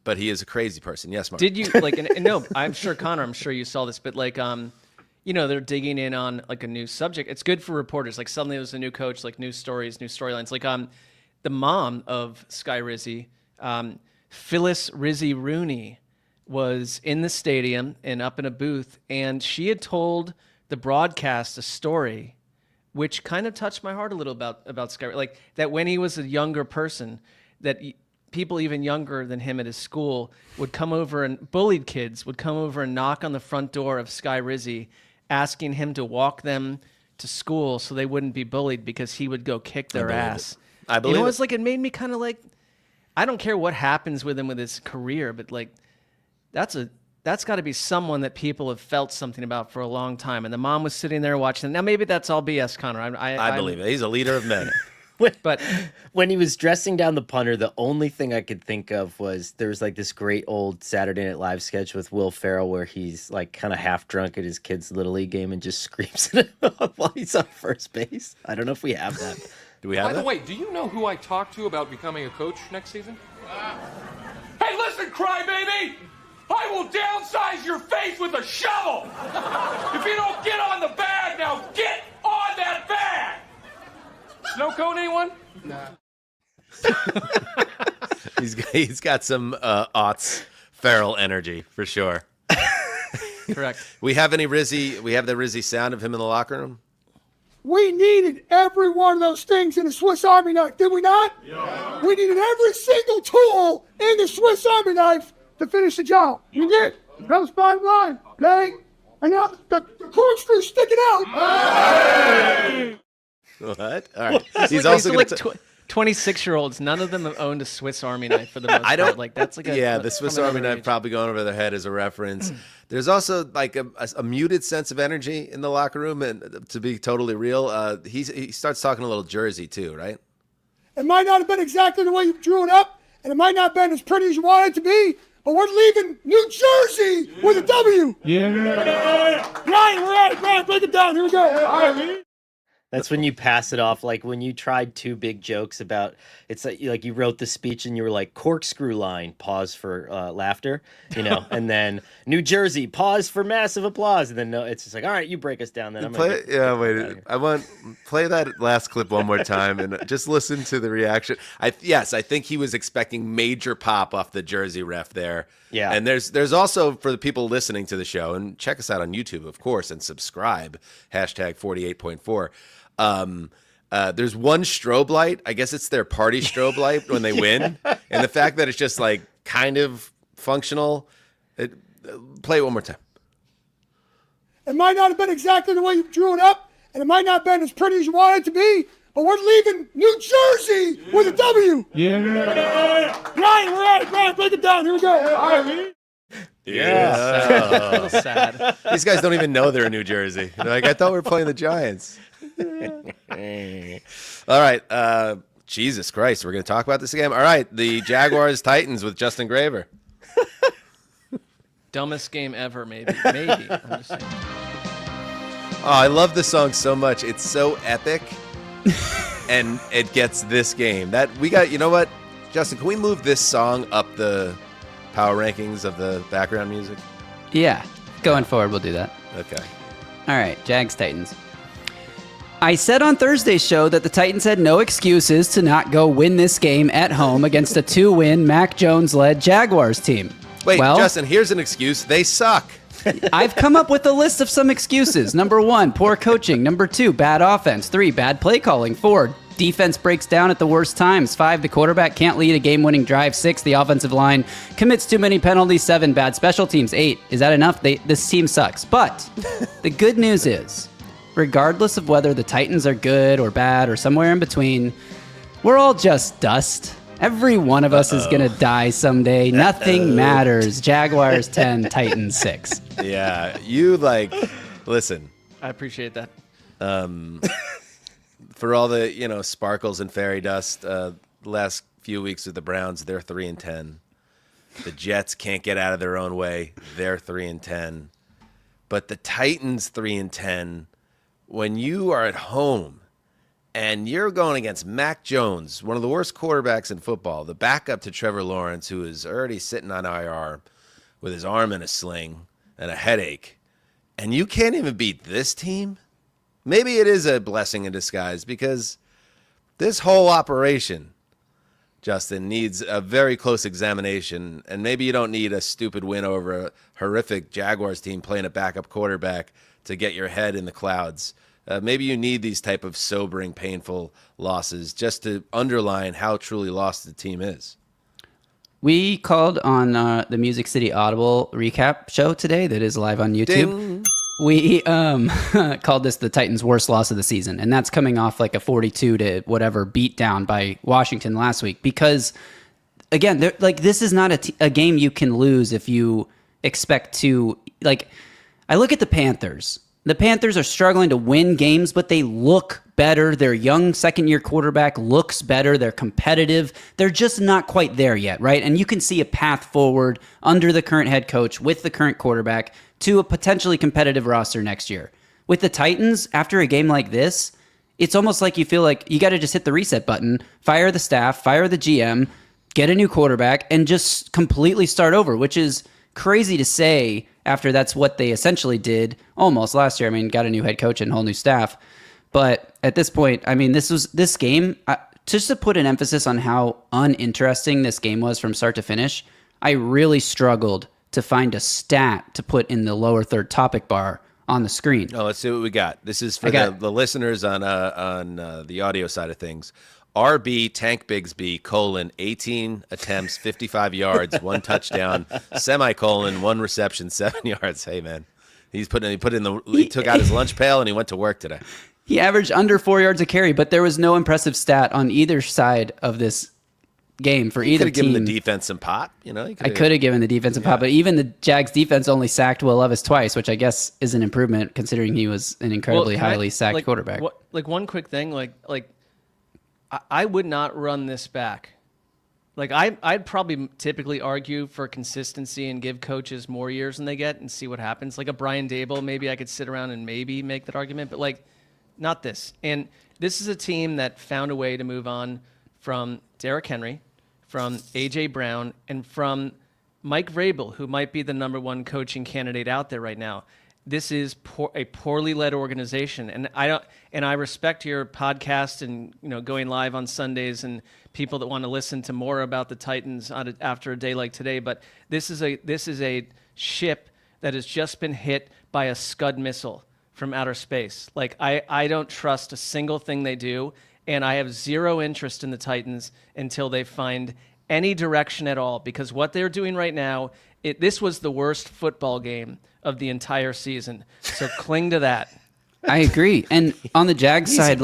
But he is a crazy person. Yes, Mark. Did you and no, I'm sure Connor, I'm sure you saw this, but they're digging in on like a new subject. It's good for reporters. Like suddenly there's a new coach, like new stories, new storylines. Like the mom of Sky Rizzi, Phyllis Rizzi Rooney, was in the stadium and up in a booth, and she had told the broadcast a story which kind of touched my heart a little about Sky. Like that when he was a younger person, that people even younger than him at his school would come over, and bullied kids would come over and knock on the front door of Sky Rizzi, asking him to walk them to school so they wouldn't be bullied because he would go kick their ass. I believe it's like, it made me kind of like, I don't care what happens with him with his career, but like that's got to be someone that people have felt something about for a long time. And the mom was sitting there watching. Now maybe that's all BS, Connor. I believe it. He's a leader of men. But when he was dressing down the punter, the only thing I could think of was there was like this great old Saturday Night Live sketch with Will Ferrell where he's like kind of half drunk at his kid's Little League game and just screams at him while he's on first base. I don't know if we have that. Do we have that? By the way, do you know who I talked to about becoming a coach next season? Hey, listen, crybaby! I will downsize your face with a shovel! If you don't get on the bag, now get on that bag! Snow cone, anyone? Nah. He's got some aughts feral energy for sure. Correct. We have the Rizzi sound of him in the locker room? We needed every one of those things in the Swiss Army knife, did we not? Yeah. We needed every single tool in the Swiss Army knife to finish the job. We did. That was bottom line. Okay? And now the corkscrew's sticking out. Hey! What? All right. He's also like 26-year-olds. None of them have owned a Swiss Army knife for the most part. Like that's like the Swiss Army knife probably going over their head as a reference. There's also like a muted sense of energy in the locker room, and to be totally real, he starts talking a little Jersey too, right? It might not have been exactly the way you drew it up, and it might not have been as pretty as you wanted it to be, but we're leaving New Jersey with a W. Yeah. Right, break it down. Here we go. All right. That's when you pass it off, like when you tried two big jokes about, it's like you wrote the speech and you were like, corkscrew line, pause for laughter, and then New Jersey, pause for massive applause, and then no, it's just like, all right, you break us down. Then I'm I want play that last clip one more time and just listen to the reaction. I think he was expecting major pop off the Jersey ref there. Yeah, and there's also, for the people listening to the show, and check us out on YouTube, of course, and subscribe, #48.4. There's one strobe light. I guess it's their party strobe light when they win. And the fact that it's just like kind of functional. Play it one more time. It might not have been exactly the way you drew it up, and it might not have been as pretty as you wanted it to be, but we're leaving New Jersey with a W. Yeah. Right, break it down. Here we go. All right. Yeah. A little sad. These guys don't even know they're in New Jersey. They're like, I thought we were playing the Giants. All right. Jesus Christ. We're going to talk about this game. All right. The Jaguars Titans with Justin Graver. Dumbest game ever, maybe. I'm just saying. Oh, I love this song so much. It's so epic. And it gets this game. You know what? Justin, can we move this song up the power rankings of the background music? Yeah. Going forward, we'll do that. Okay. All right. Jags Titans. I said on Thursday's show that the Titans had no excuses to not go win this game at home against a 2-win Mac Jones-led Jaguars team. Wait, Justin, here's an excuse. They suck. I've come up with a list of some excuses. Number 1, poor coaching. Number 2, bad offense. 3, bad play calling. 4, defense breaks down at the worst times. 5, the quarterback can't lead a game-winning drive. 6, the offensive line commits too many penalties. 7, bad special teams. 8, is that enough? This team sucks. But the good news is, regardless of whether the Titans are good or bad or somewhere in between, we're all just dust. Every one of us is going to die someday. Nothing matters. Jaguars 10, Titans 6. Yeah, listen. I appreciate that. For all the, sparkles and fairy dust, the last few weeks with the Browns, they're 3-10. The Jets can't get out of their own way. They're 3-10. But the Titans 3-10, when you are at home, and you're going against Mac Jones, one of the worst quarterbacks in football, the backup to Trevor Lawrence, who is already sitting on IR with his arm in a sling and a headache, and you can't even beat this team? Maybe it is a blessing in disguise, because this whole operation, Justin, needs a very close examination, and maybe you don't need a stupid win over a horrific Jaguars team playing a backup quarterback to get your head in the clouds. Maybe you need these type of sobering, painful losses just to underline how truly lost the team is. We called on the Music City Audible recap show today that is live on YouTube. Ding. We called this the Titans' worst loss of the season, and that's coming off like a 42 to whatever beat down by Washington last week. Because, again, this is not a game you can lose if you expect to. I look at the Panthers. The Panthers are struggling to win games, but they look better. Their young second-year quarterback looks better. They're competitive. They're just not quite there yet, right? And you can see a path forward under the current head coach with the current quarterback to a potentially competitive roster next year. With the Titans, after a game like this, it's almost like you feel like you got to just hit the reset button, fire the staff, fire the GM, get a new quarterback, and just completely start over, which is crazy to say after that's what they essentially did almost last year. I mean, got a new head coach and a whole new staff. But at this point, I mean, this game, just to put an emphasis on how uninteresting this game was from start to finish, I really struggled to find a stat to put in the lower third topic bar on the screen. Oh, let's see what we got. This is for the listeners on the audio side of things. RB Tank Bigsby, 18 attempts, 55 yards, 1 touchdown, semicolon, 1 reception, 7 yards. Hey man, he took out his lunch pail and he went to work today. He averaged under 4 yards a carry, but there was no impressive stat on either side of this game for either team. You could have given the defense some pop, I could have given the defense some pop, but even the Jags defense only sacked Will Levis twice, which I guess is an improvement considering he was an incredibly highly sacked quarterback. One quick thing, I would not run this back. I'd probably typically argue for consistency and give coaches more years than they get and see what happens. Like a Brian Dable, maybe I could sit around and maybe make that argument, but not this. And this is a team that found a way to move on from Derrick Henry, from A.J. Brown, and from Mike Vrabel, who might be the number 1 coaching candidate out there right now. This is a poorly led organization, and I respect your podcast and going live on Sundays and people that want to listen to more about the Titans after a day like today. But this is a ship that has just been hit by a Scud missile from outer space. I don't trust a single thing they do, and I have zero interest in the Titans until they find any direction at all. Because what they're doing right now, this was the worst football game of the entire season. So cling to that. I agree. And on the Jags side,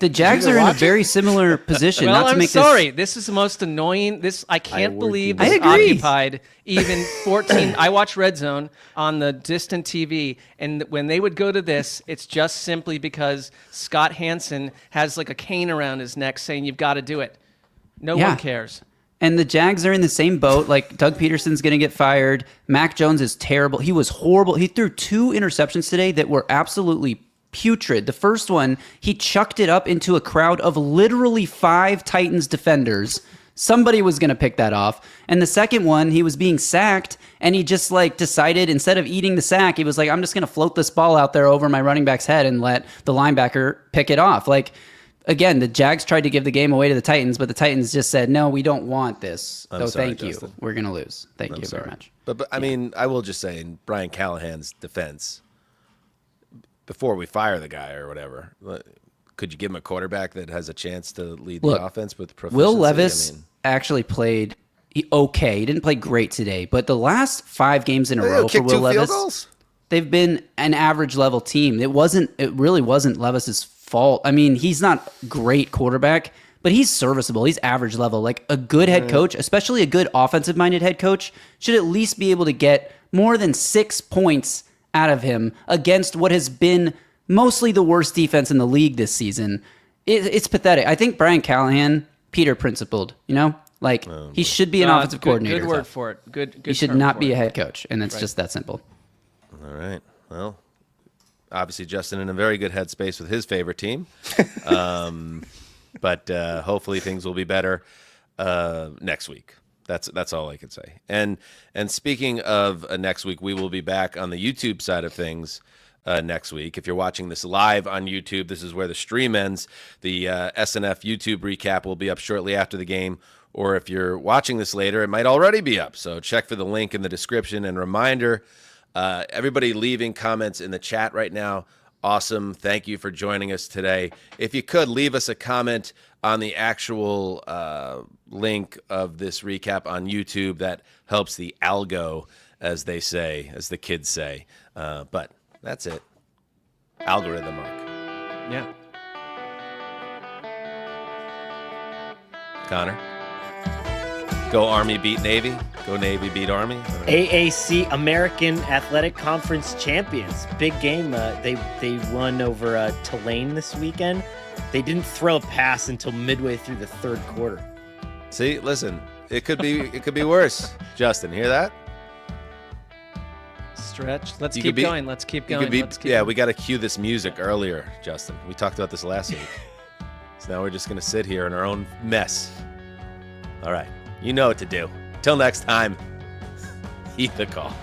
the Jags are in a very similar position. Well, not to I'm make sorry. This is the most annoying. I can't believe this occupied even 14. I watch Red Zone on the distant TV, and when they would go to this, it's just simply because Scott Hansen has a cane around his neck saying, "You've got to do it." No one cares. And the Jags are in the same boat. Doug Peterson's going to get fired. Mac Jones is terrible. He was horrible. He threw 2 interceptions today that were absolutely putrid. The first one, he chucked it up into a crowd of literally 5 Titans defenders. Somebody was going to pick that off. And the second one, he was being sacked, and he just decided instead of eating the sack, he was like, I'm just going to float this ball out there over my running back's head and let the linebacker pick it off. again, the Jags tried to give the game away to the Titans, but the Titans just said, no, we don't want this. So thank you. We're going to lose. Thank you very much. But I mean, I will just say in Brian Callahan's defense, before we fire the guy or whatever, could you give him a quarterback that has a chance to lead the offense with proficiency? Will Levis actually played okay. He didn't play great today, but the last 5 games in a row for Will Levis, they've been an average level team. It really wasn't Levis's fault. I mean, he's not great quarterback, but he's serviceable. He's average level. Like a good head coach, especially a good offensive minded head coach, should at least be able to get more than 6 points out of him against what has been mostly the worst defense in the league this season. It's pathetic. I think Brian Callahan, Peter principled, like he should be an offensive coordinator. Good word for it. Good. He should not be a head coach, and it's just that simple. All right. Well, obviously Justin in a very good headspace with his favorite team, but hopefully things will be better next week. That's all I can say. And speaking of next week, we will be back on the YouTube side of things next week. If you're watching this live on YouTube, this is where the stream ends. The SNF YouTube recap will be up shortly after the game. Or if you're watching this later, it might already be up. So check for the link in the description. And reminder, everybody leaving comments in the chat right now. Awesome. Thank you for joining us today. If you could, leave us a comment on the actual link of this recap on YouTube. That helps the algo, as they say, as the kids say. But that's it. Algorithm, Mark. Yeah. Connor? Go Army beat Navy. Go Navy beat Army. AAC American Athletic Conference champions. Big game. They won over Tulane this weekend. They didn't throw a pass until midway through the third quarter. See, listen, it could be worse. Justin, hear that? Stretch. Let's keep going. We got to cue this music earlier, Justin. We talked about this last week. So now we're just going to sit here in our own mess. All right. You know what to do. Till next time, eat the call.